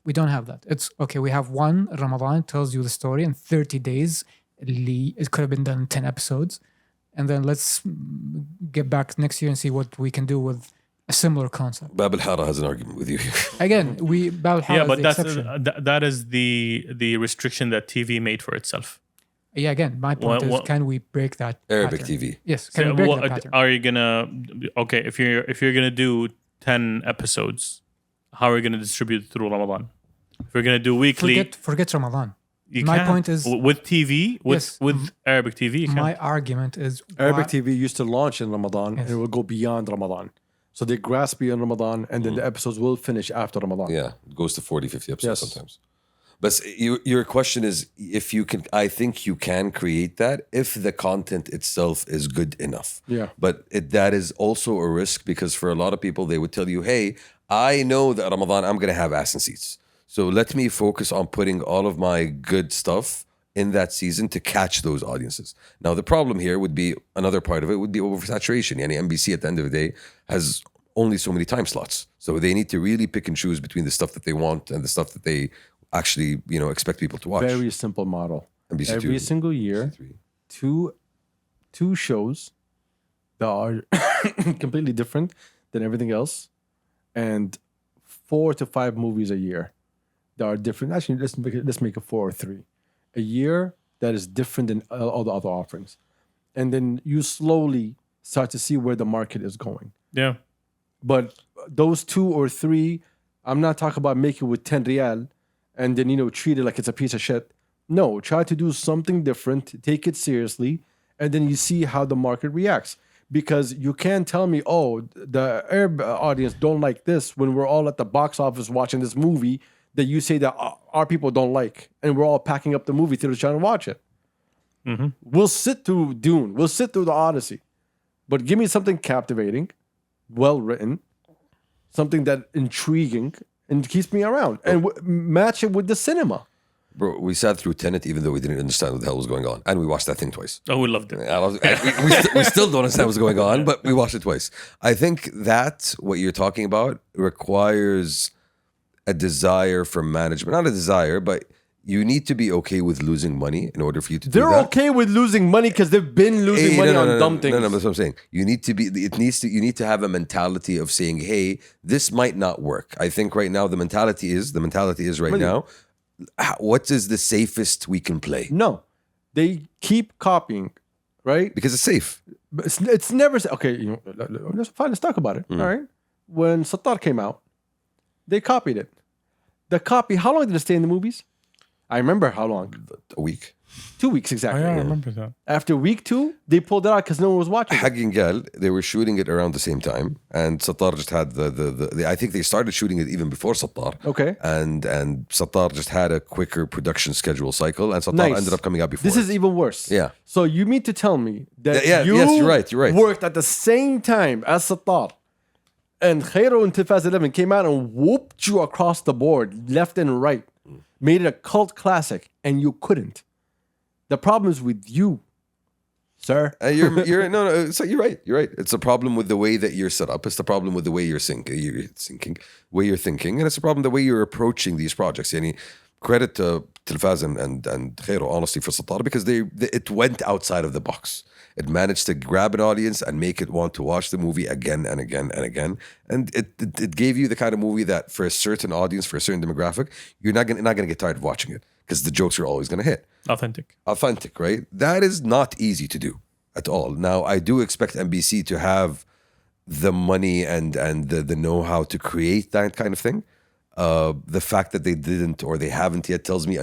Speaker 4: We don't have that. It's okay. We have one Ramadan, tells you the story in 30 days. It could have been done in 10 episodes. And then let's get back next year and see what we can do with a similar concept.
Speaker 3: Bab al-Hara has an argument with you here.
Speaker 4: Again, Bab al-Hara is
Speaker 1: But
Speaker 4: the
Speaker 1: that's
Speaker 4: exception.
Speaker 1: that is the restriction that TV made for itself.
Speaker 4: Yeah, again, my point is, can we break that
Speaker 3: Arabic
Speaker 4: pattern?
Speaker 3: TV.
Speaker 4: Yes, can we break
Speaker 1: What-
Speaker 4: that pattern?
Speaker 1: are you gonna if you're gonna do 10 episodes, how are you gonna distribute it through Ramadan? If you're gonna do weekly,
Speaker 4: Forget Ramadan.
Speaker 1: you
Speaker 4: my
Speaker 1: can't.
Speaker 4: point is-
Speaker 1: with TV,
Speaker 4: Yes.
Speaker 1: with Arabic TV, you
Speaker 4: My
Speaker 1: can't.
Speaker 4: argument is
Speaker 2: Arabic
Speaker 4: why-
Speaker 2: TV used to launch in Ramadan and it will go beyond Ramadan. So they grasp beyond Ramadan and then the episodes will finish after Ramadan.
Speaker 3: Yeah, it goes to 40, 50 episodes
Speaker 2: Yes.
Speaker 3: sometimes. But your question is if you can, I think you can create that if the content itself is good enough.
Speaker 2: Yeah.
Speaker 3: But that is also a risk because for a lot of people, they would tell you, hey, I know that Ramadan, I'm going to have ass and seats. So let me focus on putting all of my good stuff in that season to catch those audiences. Now, the problem here would be, another part of it would be oversaturation. Yani MBC at the end of the day has only so many time slots. So they need to really pick and choose between the stuff that they want and the stuff that they actually, expect people to watch.
Speaker 2: Very simple model.
Speaker 3: NBC
Speaker 2: Every
Speaker 3: two,
Speaker 2: single year,
Speaker 3: three.
Speaker 2: two shows that are completely different than everything else, and 4 to 5 movies a year that are different. Actually, let's make it 4 or 3 a year that is different than all the other offerings, and then you slowly start to see where the market is going.
Speaker 1: Yeah.
Speaker 2: But those 2 or 3, I'm not talking about make it with 10 riyal and then treat it like it's a piece of shit. No, try to do something different, take it seriously, and then you see how the market reacts. Because you can't tell me, oh, the Arab audience don't like this when we're all at the box office watching this movie that you say that our people don't like, and we're all packing up the movie theater trying to watch it.
Speaker 1: Mm-hmm.
Speaker 2: We'll sit through Dune, we'll sit through the Odyssey, but give me something captivating, well written, something that intriguing and keeps me around, and match it with the cinema.
Speaker 3: Bro, we sat through Tenet even though we didn't understand what the hell was going on. And we watched that thing twice.
Speaker 1: Oh, we loved it.
Speaker 3: We still don't understand what's going on, but we watched it twice. I think that what you're talking about requires a desire for management. Not a desire, but you need to be okay with losing money in order for you to do
Speaker 2: They're
Speaker 3: that.
Speaker 2: okay with losing money because they've been losing
Speaker 3: Hey,
Speaker 2: money
Speaker 3: no,
Speaker 2: on
Speaker 3: no,
Speaker 2: dumb things.
Speaker 3: No, that's what I'm saying. You need to have a mentality of saying, hey, this might not work. I think right now the mentality is right now, what is the safest we can play?
Speaker 2: No, they keep copying, right?
Speaker 3: Because it's safe.
Speaker 2: But it's never okay. Let's fine. Let's talk about it. All right. When Sattar came out, they copied it. The copy. How long did it stay in the movies? I remember how long.
Speaker 3: A week.
Speaker 2: 2 weeks exactly.
Speaker 1: I remember that.
Speaker 2: After week 2, they pulled it out because no one was watching it.
Speaker 3: Haggin Gal, they were shooting it around the same time, and Sattar just had the I think they started shooting it even before Sattar.
Speaker 2: Okay.
Speaker 3: And Sattar just had a quicker production schedule cycle, and Sattar
Speaker 2: Nice.
Speaker 3: ended up coming out before.
Speaker 2: This is
Speaker 3: it.
Speaker 2: even worse.
Speaker 3: Yeah.
Speaker 2: So you mean to tell me that
Speaker 3: Yes, you're right.
Speaker 2: worked at the same time as Sattar, and Khairo and Tifaz 11 came out and whooped you across the board, left and right, made it a cult classic, and you couldn't. The problem is with you, sir.
Speaker 3: You're no. So you're right. You're right. It's a problem with the way that you're set up. It's the problem with the way you're thinking, way you're thinking, and it's a problem the way you're approaching these projects. Yani, credit to Tilfaz and Khairo, honestly, for Sattar, because it went outside of the box. It managed to grab an audience and make it want to watch the movie again and again and again. And it gave you the kind of movie that for a certain audience, for a certain demographic, you're not gonna get tired of watching it because the jokes are always gonna hit. Authentic, right? That is not easy to do at all. Now, I do expect NBC to have the money and the know-how to create that kind of thing. The fact that they didn't or they haven't yet tells me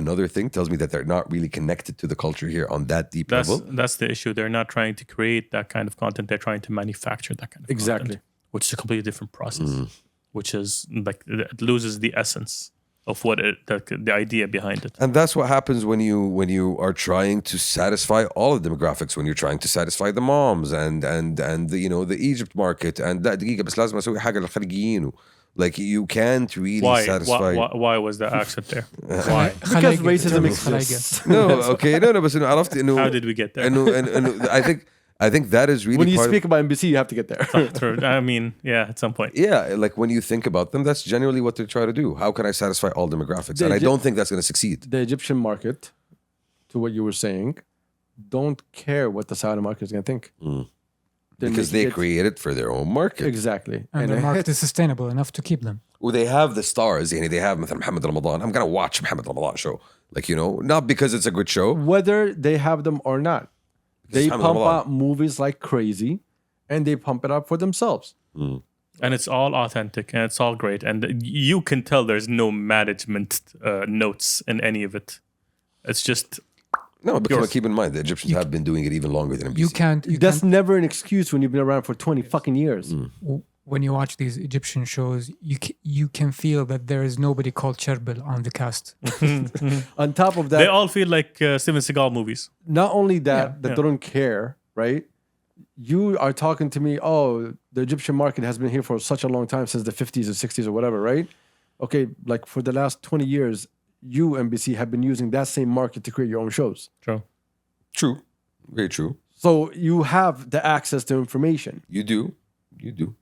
Speaker 3: that they're not really connected to the culture here on that deep level.
Speaker 1: That's the issue. They're not trying to create that kind of content. They're trying to manufacture that kind of content, which is a completely different process, which is like it loses the essence of what the idea behind it.
Speaker 3: And that's what happens when you are trying to satisfy all the demographics, when you're trying to satisfy the moms and the, the Egypt market and that دقيقة بس لازم أسوي حاجة للخليجيين Like you can't really
Speaker 1: Why?
Speaker 3: satisfy.
Speaker 1: Why was the accent there? Why?
Speaker 2: Because racism
Speaker 4: خلايقة.
Speaker 2: exists.
Speaker 3: No, okay, no, but عرفت إنه
Speaker 1: How did we get there?
Speaker 3: and I think that is really
Speaker 2: When you
Speaker 3: part
Speaker 2: speak about NBC, you have to get there.
Speaker 1: True. I mean, yeah, at some point.
Speaker 3: yeah, like when you think about them, that's generally what they try to do. How can I satisfy all demographics?
Speaker 2: The
Speaker 3: And I
Speaker 2: Egypt-
Speaker 3: don't think that's going to succeed.
Speaker 2: The Egyptian market, to what you were saying, don't care what the Saudi market is going to think. They're
Speaker 3: Because they
Speaker 2: making it-
Speaker 3: create it for their own market.
Speaker 2: Exactly.
Speaker 4: And the
Speaker 2: it
Speaker 4: market
Speaker 2: hits.
Speaker 4: is sustainable enough to keep them.
Speaker 3: Well, they have the stars. يعني they have مثلا Muhammad Ramadan. I'm going to watch Muhammad Ramadan show. Like, you know, not because it's a good show.
Speaker 2: Whether they have them or not. They
Speaker 3: Muhammad
Speaker 2: pump
Speaker 3: Ramadan.
Speaker 2: out movies like crazy and they pump it up for themselves.
Speaker 1: And it's all authentic and it's all great. And you can tell there's no management notes in any of it. It's just
Speaker 3: No, but keep in mind, the Egyptians have been doing it even longer than NBC.
Speaker 4: You can't.
Speaker 2: That's never an excuse when you've been around for 20 fucking years.
Speaker 4: When you watch these Egyptian shows, you can feel that there is nobody called Cherbil on the cast.
Speaker 2: On top of that,
Speaker 1: they all feel like Steven Seagal movies.
Speaker 2: not only that,
Speaker 1: Yeah.
Speaker 2: they don't care, right? You are talking to me, oh, the Egyptian market has been here for such a long time, since the 50s or 60s or whatever, right? Okay, like for the last 20 years, you, NBC, have been using that same market to create your own shows.
Speaker 1: True.
Speaker 3: True. Very true.
Speaker 2: So you have the access to information.
Speaker 3: You do. You do.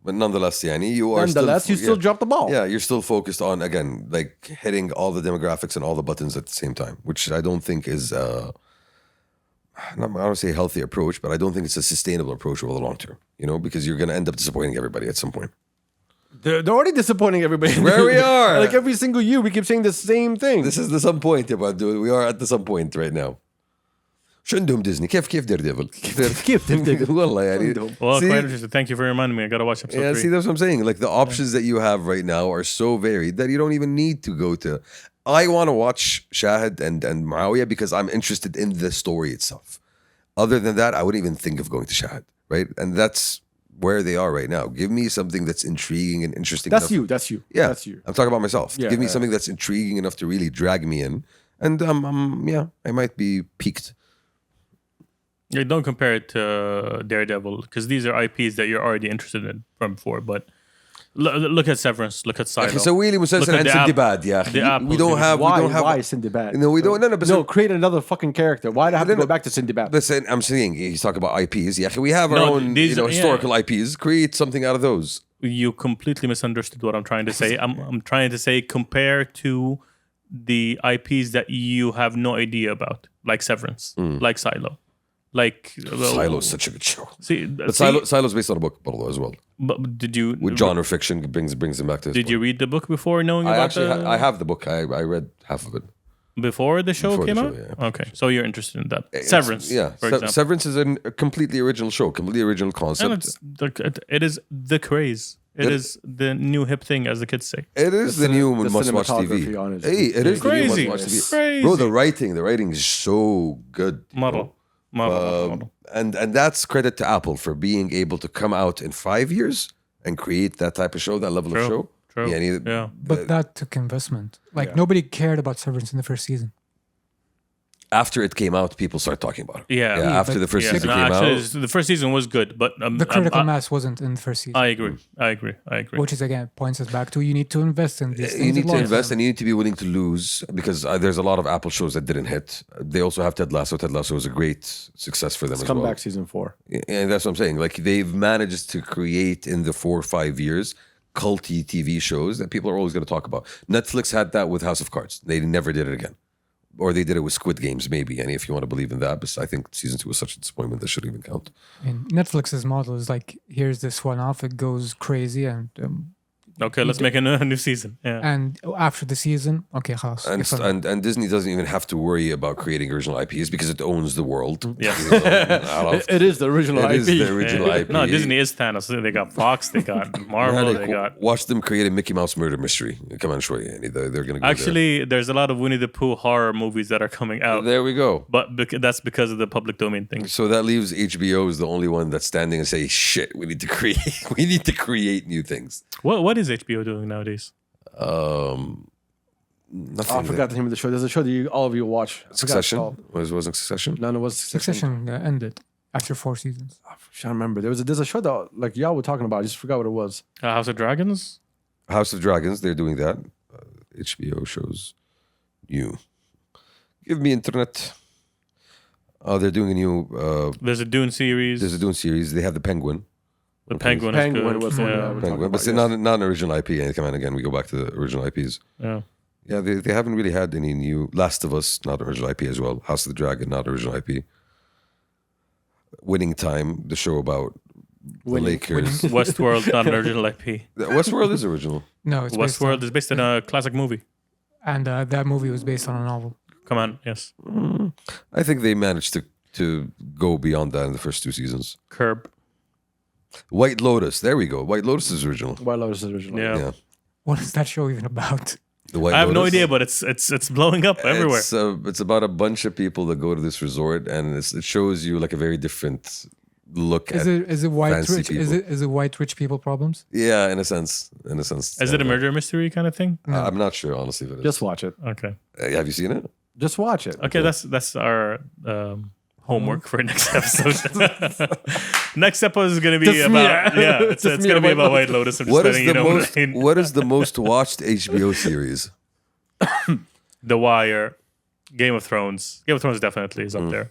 Speaker 3: But nonetheless, yani, you are
Speaker 2: Nonetheless, you still drop the ball.
Speaker 3: Yeah, you're still focused on, again, like hitting all the demographics and all the buttons at the same time, which I don't think is, I don't want to say a healthy approach, but I don't think it's a sustainable approach over the long term, you know, because you're going to end up disappointing everybody at some point.
Speaker 2: They're already disappointing everybody.
Speaker 3: Where we are.
Speaker 2: Like every single year, we keep saying the same thing.
Speaker 3: This is the some point about dude. We are at the some point right now. شو عندهم ديزني؟ كيف ديرديفل؟
Speaker 2: كيف Daredevil؟
Speaker 3: والله يعني.
Speaker 1: Well,
Speaker 3: See?
Speaker 1: quite interesting. Thank you for reminding me. I gotta watch episode
Speaker 3: Yeah,
Speaker 1: 3.
Speaker 3: see, that's what I'm saying. Like the options that you have right now are so varied that you don't even need to go to. I want to watch Shahid and Muawiyah because I'm interested in the story itself. Other than that, I wouldn't even think of going to Shahid, right? And that's where they are right now. Give me something that's intriguing and interesting.
Speaker 2: That's
Speaker 3: enough.
Speaker 2: you. That's you.
Speaker 3: Yeah,
Speaker 2: That's you.
Speaker 3: I'm talking about myself.
Speaker 2: Yeah,
Speaker 3: Give me
Speaker 2: yeah.
Speaker 3: something that's intriguing enough to really drag me in, and yeah, I might be piqued.
Speaker 1: Yeah, don't compare it to Daredevil because these are IPs that you're already interested in from before. But look at Severance. Look at Silo.
Speaker 3: سوي لي مسلسل
Speaker 1: Look at
Speaker 3: عن
Speaker 1: the
Speaker 3: سندباد يا
Speaker 1: the
Speaker 3: أخي.
Speaker 1: Apple
Speaker 3: We don't
Speaker 1: TV.
Speaker 3: have.
Speaker 2: Why?
Speaker 3: We don't have.
Speaker 2: Why Sindibad?
Speaker 3: No, we don't. No, but
Speaker 2: No, create another fucking character. Why do I have to go back to Sindibad?
Speaker 3: Listen, I'm saying he's talking about IPs. Yeah, we have our
Speaker 1: No,
Speaker 3: own,
Speaker 1: these are-
Speaker 3: historical IPs. Create something out of those.
Speaker 1: You completely misunderstood what I'm trying to say. I'm trying to say compare to the IPs that you have no idea about, like Severance, like Silo, like
Speaker 3: Silo's such a good show.
Speaker 1: See,
Speaker 3: But
Speaker 1: see,
Speaker 3: Silo's based on a book, Barlo, as well.
Speaker 1: but did you
Speaker 3: With genre fiction, brings them back to his
Speaker 1: Did you read the book before knowing
Speaker 3: I
Speaker 1: about
Speaker 3: actually
Speaker 1: the
Speaker 3: I have the book. I read half of it.
Speaker 1: before the show
Speaker 3: Before the
Speaker 1: came
Speaker 3: show,
Speaker 1: out?
Speaker 3: yeah.
Speaker 1: Okay, so you're interested in that.
Speaker 3: It's-
Speaker 1: Severance,
Speaker 3: yeah.
Speaker 1: for example.
Speaker 3: Severance is a completely original show, completely original
Speaker 1: And
Speaker 3: concept.
Speaker 1: it's it is the craze. It is the new hip thing, as the kids say.
Speaker 3: It is the new
Speaker 2: the
Speaker 3: must-watch
Speaker 2: cinematography
Speaker 3: TV.
Speaker 2: on it is
Speaker 3: Hey, it is the new
Speaker 1: Crazy.
Speaker 3: must-watch TV.
Speaker 1: Crazy.
Speaker 3: Bro, the writing is so good. you know?
Speaker 1: Model.
Speaker 3: And that's credit to Apple for being able to come out in 5 years and create that type of show, that level of show.
Speaker 1: True.
Speaker 3: Yeah.
Speaker 4: But that took investment. Like nobody cared about Severance in the first season.
Speaker 3: After it came out, people started talking about it.
Speaker 1: Yeah.
Speaker 3: After
Speaker 4: but-
Speaker 3: the first
Speaker 1: Yeah,
Speaker 3: season
Speaker 1: no,
Speaker 3: came
Speaker 1: actually,
Speaker 3: out.
Speaker 1: the first season was good, but
Speaker 4: The critical mass wasn't in the first season.
Speaker 1: I agree. I agree.
Speaker 4: Which is again points us back to you need to invest in these things.
Speaker 3: You need to
Speaker 4: long
Speaker 3: invest
Speaker 4: term.
Speaker 3: and you need to be willing to lose because there's a lot of Apple shows that didn't hit. They also have Ted Lasso. Ted Lasso was a great success for them as
Speaker 2: Come
Speaker 3: well.
Speaker 2: back season 4.
Speaker 3: And that's what I'm saying. Like they've managed to create in the 4 or 5 years culty TV shows that people are always going to talk about. Netflix had that with House of Cards. They never did it again. Or they did it with Squid Games, maybe. And if you want to believe in that, but I think season 2 was such a disappointment that shouldn't even count.
Speaker 4: And Netflix's model is like, here's this one off, it goes crazy, and
Speaker 1: Okay, let's make a new season. Yeah.
Speaker 4: and after the season, okay, خلاص.
Speaker 3: And Disney doesn't even have to worry about creating original IPs because it owns the world.
Speaker 1: Yeah.
Speaker 2: It is the original
Speaker 3: It
Speaker 2: IP.
Speaker 3: is the original
Speaker 1: Yeah.
Speaker 3: IP.
Speaker 1: No, Disney is Thanos. They got Fox, they got Marvel, they got.
Speaker 3: Watch them create a Mickey Mouse murder mystery. Come on, show you. They're going to go
Speaker 1: Actually, there's a lot of Winnie the Pooh horror movies that are coming out,
Speaker 3: there we go.
Speaker 1: but that's because of the public domain thing.
Speaker 3: So that leaves HBO as the only one that's standing and say, "Shit, we need to create new things."
Speaker 1: What is HBO doing nowadays?
Speaker 3: Nothing.
Speaker 2: Oh, I forgot the name of the show. There's a show that all of you watch. I forgot what it's
Speaker 3: Succession
Speaker 2: called.
Speaker 3: wasn't Succession.
Speaker 2: No, it was Succession.
Speaker 4: Succession ended after 4 seasons.
Speaker 2: I can't remember. There's a show that like y'all were talking about. I just forgot what it was.
Speaker 1: House of Dragons?
Speaker 3: House of Dragons, they're doing that. HBO shows new. Give me internet. They're doing a new.
Speaker 1: There's a Dune series.
Speaker 3: There's a Dune series. They have the Penguin.
Speaker 1: The Penguin is
Speaker 2: Penguin
Speaker 1: good.
Speaker 2: was the one that
Speaker 1: yeah.
Speaker 2: we're talking
Speaker 3: Penguin,
Speaker 2: about,
Speaker 3: but it's
Speaker 2: yes.
Speaker 3: not an original IP. And come on, again, we go back to the original IPs.
Speaker 1: Yeah.
Speaker 3: Yeah, they haven't really had any new. Last of Us, not original IP as well. House of the Dragon, not original IP. Winning Time, the show about the Lakers.
Speaker 1: Westworld, not an original IP.
Speaker 3: Westworld is original.
Speaker 4: No, it's based on,
Speaker 1: Westworld is based on a classic movie.
Speaker 4: and that movie was based on a novel.
Speaker 1: Come on, yes.
Speaker 3: I think they managed to go beyond that in the first 2 seasons.
Speaker 1: Curb.
Speaker 3: White Lotus, there we go. White Lotus is original.
Speaker 2: White Lotus is original.
Speaker 1: Yeah.
Speaker 3: Yeah,
Speaker 4: What is that show even about?
Speaker 3: the White
Speaker 1: I have no
Speaker 3: Lotus.
Speaker 1: idea, but it's blowing up everywhere.
Speaker 3: It's about a bunch of people that go to this resort, and it shows you like a very different look
Speaker 4: Is
Speaker 3: at.
Speaker 4: it white
Speaker 3: fancy
Speaker 4: rich? Is
Speaker 3: people.
Speaker 4: it white rich people problems?
Speaker 3: Yeah, in a sense.
Speaker 1: Is it a murder mystery kind of thing?
Speaker 3: I'm not sure, honestly. If it is.
Speaker 2: Just watch it.
Speaker 1: Okay.
Speaker 3: Have you seen it?
Speaker 2: Just watch it.
Speaker 1: Okay, that's our homework for next episode. Next episode is going to be
Speaker 2: Just me,
Speaker 1: about it's
Speaker 2: Just me
Speaker 1: going to
Speaker 2: and
Speaker 1: be
Speaker 2: White
Speaker 1: about White Lotus. I'm just
Speaker 3: What is
Speaker 1: letting you
Speaker 3: the
Speaker 1: know.
Speaker 3: most? What is the most watched HBO series?
Speaker 1: The Wire, Game of Thrones. Game of Thrones definitely is up there.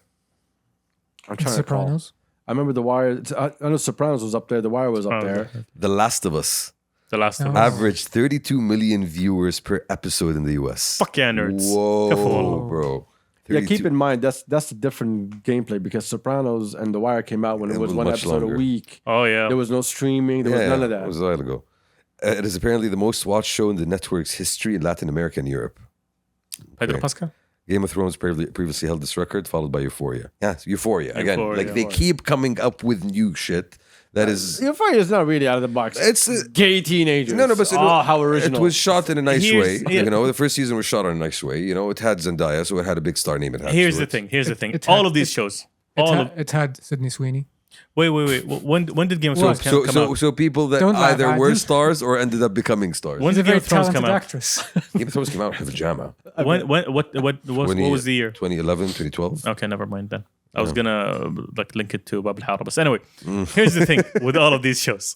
Speaker 2: I'm trying to recall.
Speaker 4: Sopranos.
Speaker 2: I remember The Wire. I know Sopranos was up there. The Wire was up there.
Speaker 3: The Last of Us
Speaker 1: The last
Speaker 4: No.
Speaker 1: one.
Speaker 3: averaged 32 million viewers per episode in the US.
Speaker 1: Fuck yeah, nerds.
Speaker 3: Whoa,
Speaker 1: Careful.
Speaker 3: bro.
Speaker 2: Yeah,
Speaker 3: 32
Speaker 2: keep in mind that's a different gameplay because Sopranos and The Wire came out when it
Speaker 3: It
Speaker 2: was
Speaker 3: was
Speaker 2: one
Speaker 3: much
Speaker 2: episode
Speaker 3: longer.
Speaker 2: a week.
Speaker 1: Oh yeah.
Speaker 2: There was no streaming. There was none of that.
Speaker 3: It was a while ago. It is apparently the most watched show in the network's history in Latin America and Europe.
Speaker 1: Pedro
Speaker 3: Okay.
Speaker 1: Pascal.
Speaker 3: Game of Thrones previously held this record, followed by Euphoria. Yeah, Euphoria. Again,
Speaker 1: Euphoria.
Speaker 3: like they keep coming up with new shit that is.
Speaker 2: Euphoria is not really out of the box.
Speaker 3: It's
Speaker 2: gay teenagers.
Speaker 3: no, but
Speaker 2: how original.
Speaker 3: It was shot in a nice way.
Speaker 1: Here's- yeah.
Speaker 3: You know, the first season was shot in a nice way. You know, it had Zendaya, so it had a big star name. It had
Speaker 1: Here's
Speaker 3: to
Speaker 1: the
Speaker 3: it.
Speaker 1: thing. Here's the thing.
Speaker 4: It
Speaker 1: All
Speaker 4: had-
Speaker 1: of these shows.
Speaker 4: It,
Speaker 1: All
Speaker 4: ha-
Speaker 1: of
Speaker 4: it had Sydney Sweeney.
Speaker 1: wait. When did Game of Thrones
Speaker 4: What?
Speaker 1: come out?
Speaker 3: So people that
Speaker 4: Don't laugh,
Speaker 3: either were
Speaker 4: Adil.
Speaker 3: stars or ended up becoming stars.
Speaker 1: When
Speaker 4: She's a
Speaker 1: did Game
Speaker 4: very
Speaker 1: of Thrones
Speaker 4: talented
Speaker 1: come out?
Speaker 4: actress.
Speaker 3: Game of Thrones came out with a JAMA.
Speaker 1: What was the year?
Speaker 3: 2011, 2012.
Speaker 1: Okay, never mind then. I was gonna like link it to Bab al But anyway, here's the thing with all of these shows.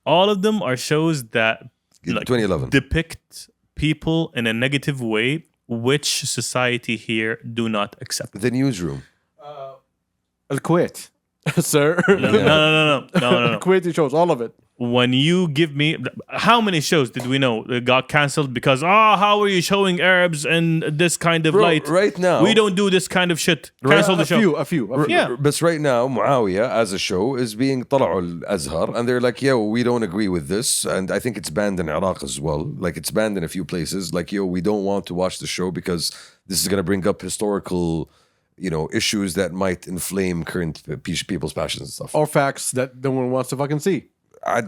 Speaker 1: All of them are shows that like,
Speaker 3: 2011.
Speaker 1: depict people in a negative way, which society here do not accept.
Speaker 3: The Newsroom.
Speaker 2: Kuwait, sir.
Speaker 1: No.
Speaker 2: Kuwaiti shows, all of it.
Speaker 1: When you give me how many shows did we know that got cancelled because how are you showing Arabs in this kind of
Speaker 3: Bro,
Speaker 1: light?
Speaker 3: right now,
Speaker 1: We don't do this kind of shit. Cancel the show.
Speaker 2: A few.
Speaker 1: Yeah.
Speaker 3: But right now, Muawiyah as a show is being طلعوا al-Azhar, and they're like, yo, we don't agree with this, and I think it's banned in Iraq as well. Like it's banned in a few places. Like, yo, we don't want to watch the show because this is gonna bring up historical, issues that might inflame current people's passions and stuff.
Speaker 2: Or facts that no one wants to fucking see.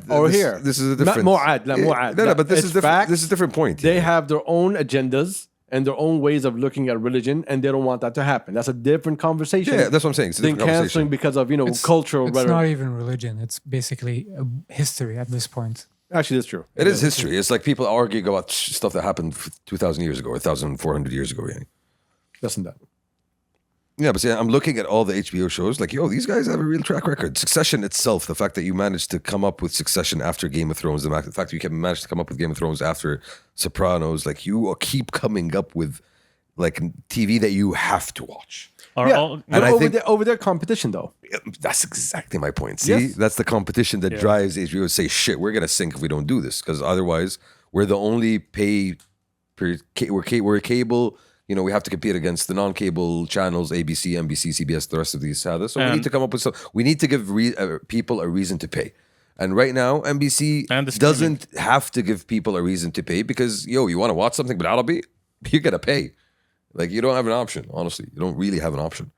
Speaker 3: Or
Speaker 2: here.
Speaker 3: this is a different.
Speaker 2: Mu'ad, لا, Mu'ad.
Speaker 3: No, but this
Speaker 2: It's
Speaker 3: is different.
Speaker 2: facts.
Speaker 3: This is a different point.
Speaker 2: They have their own agendas and their own ways of looking at religion, and they don't want that to happen. That's a different conversation.
Speaker 3: Yeah, that's what I'm saying. It's a
Speaker 2: than
Speaker 3: different
Speaker 2: canceling
Speaker 3: conversation.
Speaker 2: because of cultural
Speaker 4: It's
Speaker 2: rhetoric.
Speaker 4: not even religion. It's basically history at this point.
Speaker 2: Actually, that's true.
Speaker 3: It is history. It's like people arguing about stuff that happened 2,000 years ago, 1,400 years ago. Yeah.
Speaker 2: Listen to that.
Speaker 3: Yeah, but see, I'm looking at all the HBO shows. Like, yo, these guys have a real track record. Succession itself, the fact that you managed to come up with Succession after Game of Thrones, the fact that you managed to come up with Game of Thrones after Sopranos, like you keep coming up with like TV that you have to watch.
Speaker 1: Are
Speaker 2: Yeah,
Speaker 1: all,
Speaker 2: but
Speaker 3: I
Speaker 2: over,
Speaker 3: think-
Speaker 2: over their competition, though.
Speaker 3: That's exactly my point. See,
Speaker 2: Yes.
Speaker 3: that's the competition that drives HBO to say, shit, we're gonna sink if we don't do this, because otherwise we're the only we're cable. We have to compete against the non-cable channels, ABC, NBC, CBS, the rest of these have this. So we need to come up with some. We need to give people a reason to pay. And right now, NBC
Speaker 1: And the
Speaker 3: doesn't have to give people a reason to pay because, you want to watch something with Arabi, you're gonna pay. Like you don't have an option. Honestly, you don't really have an option.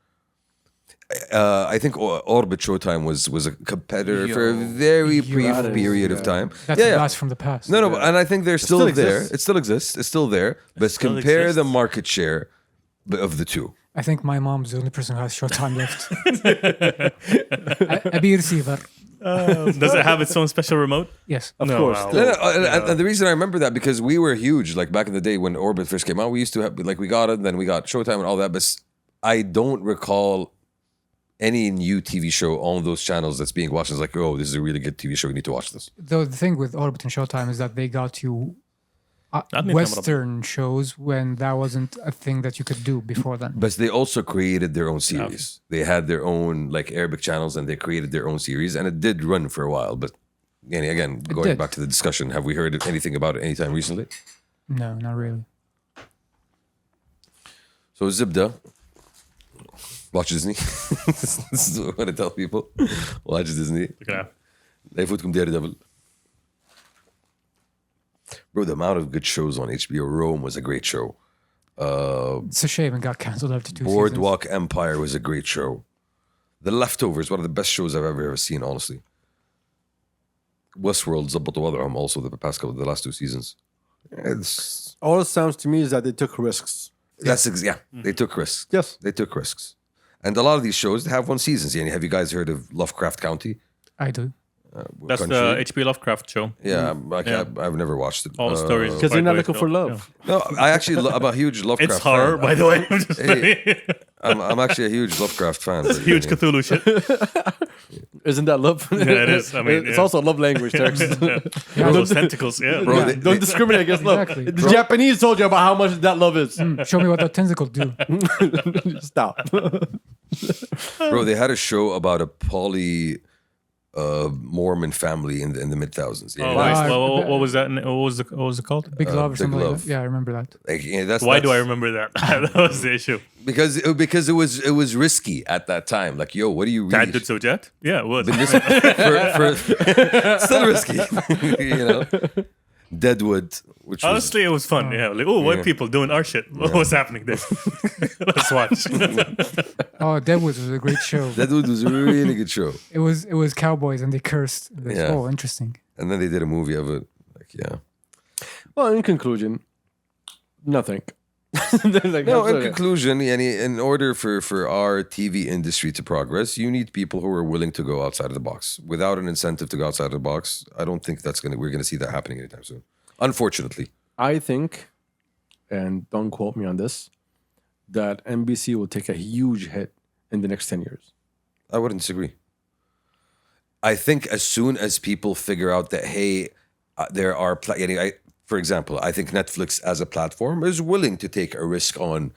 Speaker 3: I think Orbit Showtime was a competitor for a very brief
Speaker 2: that is-
Speaker 3: period of time.
Speaker 4: That's a blast from the past.
Speaker 3: No, but- and I think they're still,
Speaker 2: still
Speaker 3: there.
Speaker 2: exists.
Speaker 3: It still exists. It's still there. But
Speaker 1: still
Speaker 3: compare the
Speaker 1: exists.
Speaker 3: market share of the two.
Speaker 4: I think my mom's the only person who has Showtime left. a B receiver.
Speaker 1: does it have its own special remote?
Speaker 4: Yes.
Speaker 2: Of
Speaker 1: No,
Speaker 2: course.
Speaker 1: wow.
Speaker 2: still.
Speaker 3: And the reason I remember that because we were huge. Like back in the day when Orbit first came out, we used to have we got it, then we got Showtime and all that. But I don't recall any new TV show on those channels that's being watched is like, oh, this is a really good TV show. We need to watch this.
Speaker 4: Though the thing with Orbit and Showtime is that they got you
Speaker 1: need
Speaker 4: Western shows when that wasn't a thing that you could do before then.
Speaker 3: But they also created their own series. They had their own like Arabic channels, and they created their own series, and it did run for a while. But again, going back to the discussion, have we heard anything about it anytime recently?
Speaker 4: No, not really.
Speaker 3: So Zibda, watch Disney. This is what I want to tell people. Watch Disney. لا يفوتكم Daredevil. Bro, the amount of good shows on HBO. Rome was a great show.
Speaker 4: It's a shame it got cancelled after 2 seasons.
Speaker 3: Boardwalk Empire was a great show. The Leftovers, one of the best shows I've ever seen, honestly. Westworld, ظبطوا وضعهم also the last 2 seasons. It's,
Speaker 2: all it sounds to me is that they took risks.
Speaker 3: They took risks.
Speaker 2: Yes.
Speaker 3: They took risks. And a lot of these shows, they have 1 season. Have you guys heard of Lovecraft County?
Speaker 4: I do.
Speaker 1: That's the H.P. Lovecraft show.
Speaker 3: Yeah, I've never watched it.
Speaker 1: All the stories.
Speaker 2: Because you're not looking for love.
Speaker 3: No, I actually, I'm a huge Lovecraft
Speaker 1: It's horror,
Speaker 3: fan.
Speaker 1: by the way. I'm just saying.
Speaker 3: I'm actually a huge Lovecraft fan.
Speaker 1: It's huge Cthulhu shit.
Speaker 2: Isn't that love?
Speaker 1: Yeah, it is. I mean,
Speaker 2: it's also a love language, Turks.
Speaker 1: Those tentacles,
Speaker 3: Bro,
Speaker 2: Don't discriminate against love.
Speaker 4: Exactly.
Speaker 2: The Japanese told you about how much that love is.
Speaker 4: Show me what that tentacle do.
Speaker 2: Stop.
Speaker 3: Bro, they had a show about a Mormon family in the mid thousands.
Speaker 1: Oh, nice. What was that? What was it called?
Speaker 4: Big Love or
Speaker 3: Big
Speaker 4: something
Speaker 3: Love.
Speaker 4: like that. Yeah, I remember that.
Speaker 1: Why do I remember that? That was the issue.
Speaker 3: Because it was risky at that time. Like, yo, what do you really?
Speaker 1: تعدد زوجات? Yeah, it was.
Speaker 3: Still risky, Deadwood, which
Speaker 1: Honestly, it was fun. Yeah, like, oh, white people doing our shit. What's happening there? Let's watch.
Speaker 4: Oh, Deadwood was a great show.
Speaker 3: Deadwood was a really good show.
Speaker 4: It was cowboys and they cursed.
Speaker 3: Yeah.
Speaker 4: Oh, interesting.
Speaker 3: And then they did a movie of it. Like, yeah.
Speaker 2: Well, in conclusion, nothing.
Speaker 3: No, in conclusion, in order for our TV industry to progress, you need people who are willing to go outside of the box. Without an incentive to go outside of the box, I don't think we're gonna see that happening anytime soon. Unfortunately.
Speaker 2: I think, and don't quote me on this, that NBC will take a huge hit in the next 10 years.
Speaker 3: I wouldn't disagree. I think as soon as people figure out that, hey, there are for example, I think Netflix as a platform is willing to take a risk on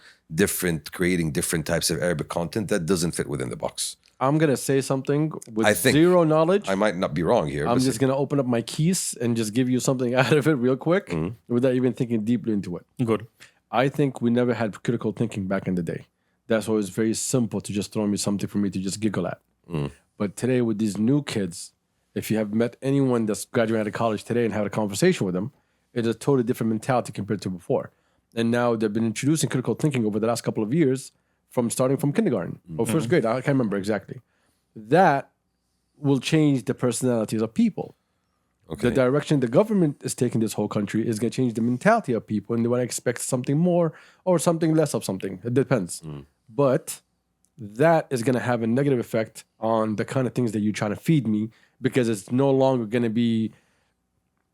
Speaker 3: creating different types of Arabic content that doesn't fit within the box.
Speaker 2: I'm going to say something with
Speaker 3: I think-
Speaker 2: zero knowledge.
Speaker 3: I might not be wrong here.
Speaker 2: I'm
Speaker 3: but
Speaker 2: just going to open up my keys and just give you something out of it real quick without even thinking deeply into it.
Speaker 1: Good.
Speaker 2: I think we never had critical thinking back in the day. That's why it was very simple to just throw me something for me to just giggle at. But today with these new kids, if you have met anyone that's graduated out of college today and had a conversation with them, it's a totally different mentality compared to before. And now they've been introducing critical thinking over the last couple of years starting from kindergarten or first grade. I can't remember exactly. That will change the personalities of people.
Speaker 3: Okay.
Speaker 2: The direction the government is taking this whole country is going to change the mentality of people, and they want to expect something more or something less of something. It depends. But that is going to have a negative effect on the kind of things that you're trying to feed me, because it's no longer going to be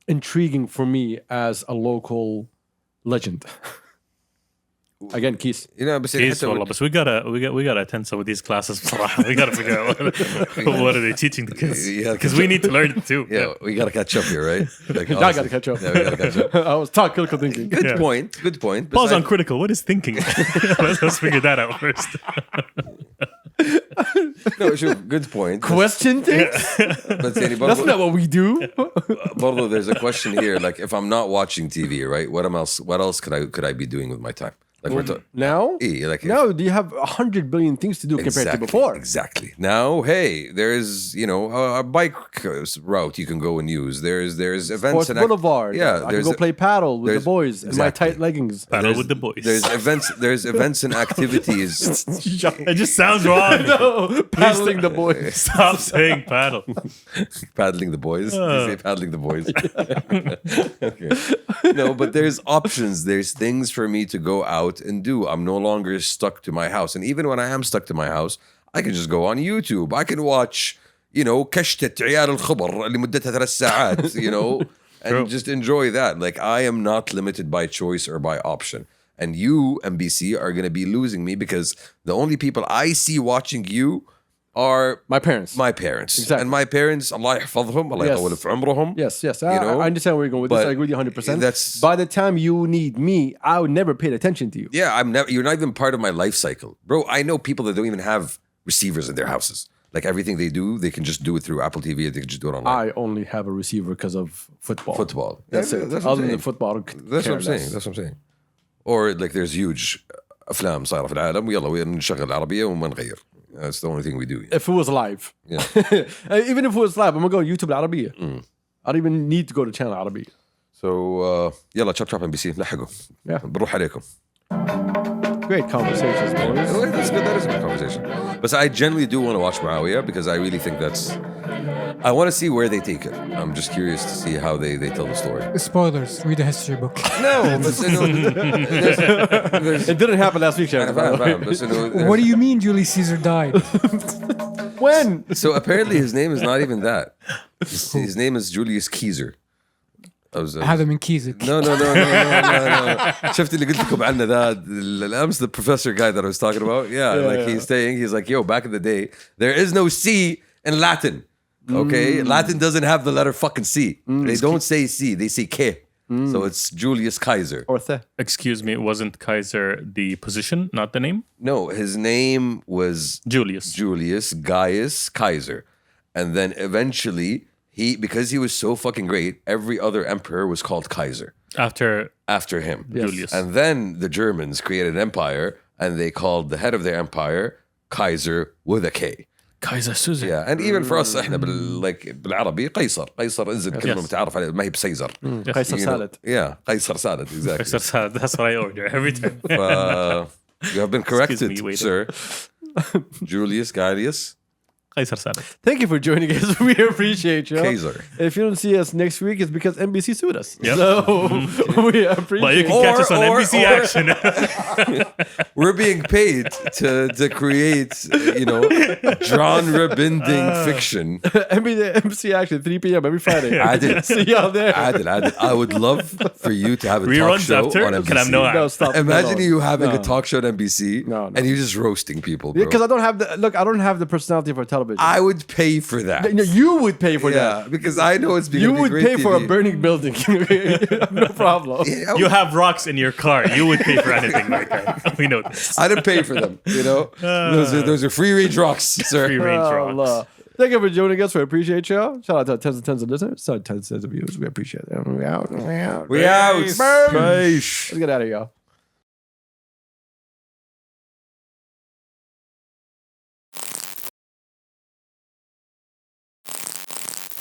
Speaker 2: intriguing for me as a local legend. Again, Keys.
Speaker 3: بس
Speaker 1: Keys, والله, but we gotta attend some of these classes. بصراحة. We gotta figure out what are they teaching the kids, because we need to learn it too.
Speaker 3: Yeah, we gotta catch up here, right? Like,
Speaker 2: I got to catch up.
Speaker 3: Yeah, we gotta catch up.
Speaker 2: I was taught critical thinking.
Speaker 3: Good point. Good point.
Speaker 1: Pause on critical. What is thinking? Let's figure that out first.
Speaker 3: No, sure, good point.
Speaker 2: Question things? That's not what we do.
Speaker 3: Bardo, there's a question here. Like, if I'm not watching TV, right? What else could I be doing with my time? Like
Speaker 2: Now? Now do you have 100 billion things to do compared to before?
Speaker 3: Exactly. Now, hey, there's a bike route you can go and use. There's events.
Speaker 2: Sports Boulevard.
Speaker 3: Yeah,
Speaker 2: I can go play paddle with the boys in my tight leggings.
Speaker 1: Paddle with the boys.
Speaker 3: There's events and activities.
Speaker 1: It just sounds wrong.
Speaker 2: No, paddling the boys.
Speaker 1: Stop saying paddle.
Speaker 3: Paddling the boys. You say paddling the boys. Okay. No, but there's options. There's things for me to go out and do. I'm no longer stuck to my house. And even when I am stuck to my house, I can just go on YouTube. I can watch, كشتة عيال الخبر اللي مدتها 3 ساعات, and just enjoy that. Like, I am not limited by choice or by option. And you, MBC, are going to be losing me, because the only people I see watching you are
Speaker 2: My parents.
Speaker 3: my parents.
Speaker 2: Exactly.
Speaker 3: And my parents, Allah يحفظهم, Allah
Speaker 2: Yes.
Speaker 3: يطول في عمرهم.
Speaker 2: Yes.
Speaker 3: You know,
Speaker 2: I understand where you're going with this.
Speaker 3: but
Speaker 2: I agree with you 100%.
Speaker 3: that's-
Speaker 2: By the time you need me, I would never pay attention to you.
Speaker 3: Yeah, you're not even part of my life cycle. Bro, I know people that don't even have receivers in their houses. Like everything they do, they can just do it through Apple TV, they can just do it online.
Speaker 2: I only have a receiver because of football.
Speaker 3: Football.
Speaker 2: That's
Speaker 3: Yeah,
Speaker 2: it.
Speaker 3: that's what I'm
Speaker 2: Other than
Speaker 3: saying.
Speaker 2: football, I don't
Speaker 3: That's
Speaker 2: care
Speaker 3: what I'm saying.
Speaker 2: less.
Speaker 3: That's what I'm saying. Or like there's huge أفلام صايرة في العالم ويلا نشغل عربية وما نغير. That's the only thing we do.
Speaker 2: If it was live.
Speaker 3: Yeah.
Speaker 2: Even if it was live, I'm going to go on YouTube العربية. I don't even need to go to channel عربية.
Speaker 3: So يلا chop chop MBC لحقوا.
Speaker 2: Yeah.
Speaker 3: بنروح عليكم.
Speaker 2: Great conversations, boys.
Speaker 3: Oh, that's good. That is a good conversation. But I genuinely do want to watch Muawiyah because I really think I want to see where they take it. I'm just curious to see how they tell the story.
Speaker 4: Spoilers. Read the history book.
Speaker 3: No, but
Speaker 2: It didn't happen last week, Shannon.
Speaker 4: What do you mean Julius Caesar died?
Speaker 2: When?
Speaker 3: So apparently his name is not even that. His name is Julius Caesar.
Speaker 4: هذا من كيزك.
Speaker 3: No. شفت اللي قلت لكم عنه ذا الأمس the professor guy that I was talking about. Yeah. He's like, yo, back in the day, there is no C in Latin. Okay? Latin doesn't have the letter fucking C. They don't say C, they say K. So it's Julius Kaiser.
Speaker 2: Or
Speaker 1: Excuse me, wasn't Kaiser the position, not the name?
Speaker 3: No, his name was
Speaker 1: Julius.
Speaker 3: Gaius Kaiser. And then eventually, because he was so fucking great, every other emperor was called Kaiser
Speaker 1: After
Speaker 3: him.
Speaker 1: Julius.
Speaker 3: And then the Germans created an empire and they called the head of their empire Kaiser with a K.
Speaker 1: Kaiser Susan.
Speaker 3: Yeah, and even for us احنا بالعربي قيصر انزل كلمة متعارف عليها ما هي بسيزر.
Speaker 2: قيصر سالد.
Speaker 3: Yeah, قيصر سالد, exactly.
Speaker 1: Kaiser salad. That's what I order every time.
Speaker 3: You have been corrected,
Speaker 1: me, waiter.
Speaker 3: sir. Julius Gaius
Speaker 1: Kaiser salad.
Speaker 2: Thank you for joining us. We appreciate you.
Speaker 3: Kaiser.
Speaker 2: If you don't see us next week, it's because NBC sued us.
Speaker 1: Yep.
Speaker 2: So we appreciate
Speaker 1: But you can catch us on NBC Action.
Speaker 3: We're being paid to create, genre-bending fiction.
Speaker 2: NBC Action, 3 p.m. every Friday.
Speaker 3: Adil.
Speaker 2: See y'all there.
Speaker 3: Adil. I would love for you to have a talk
Speaker 1: Reruns
Speaker 3: show
Speaker 1: after?
Speaker 3: on NBC.
Speaker 1: Kalam no
Speaker 2: No, stop.
Speaker 3: Imagine
Speaker 2: No.
Speaker 3: you having
Speaker 2: No.
Speaker 3: a talk show on NBC
Speaker 2: No.
Speaker 3: and you just roasting people, bro.
Speaker 2: Because I don't have the personality for television.
Speaker 3: I would pay for that.
Speaker 2: No, you would pay for that.
Speaker 3: Yeah, because I know it's
Speaker 2: You
Speaker 3: gonna be
Speaker 2: would
Speaker 3: great
Speaker 2: pay for a
Speaker 3: TV.
Speaker 2: burning building. No problem.
Speaker 3: Yeah,
Speaker 1: You have rocks in your car. You would pay for anything like that. We know this.
Speaker 3: I didn't pay for them. Those are free range rocks, sir.
Speaker 1: Free range
Speaker 2: Oh,
Speaker 1: rocks.
Speaker 2: Allah. Thank you for joining us. We appreciate y'all. Shout out to tens and tens of listeners. Tens of views. We appreciate it. We out.
Speaker 3: We out.
Speaker 2: Peace.
Speaker 3: Peace.
Speaker 2: Let's get out of here, y'all.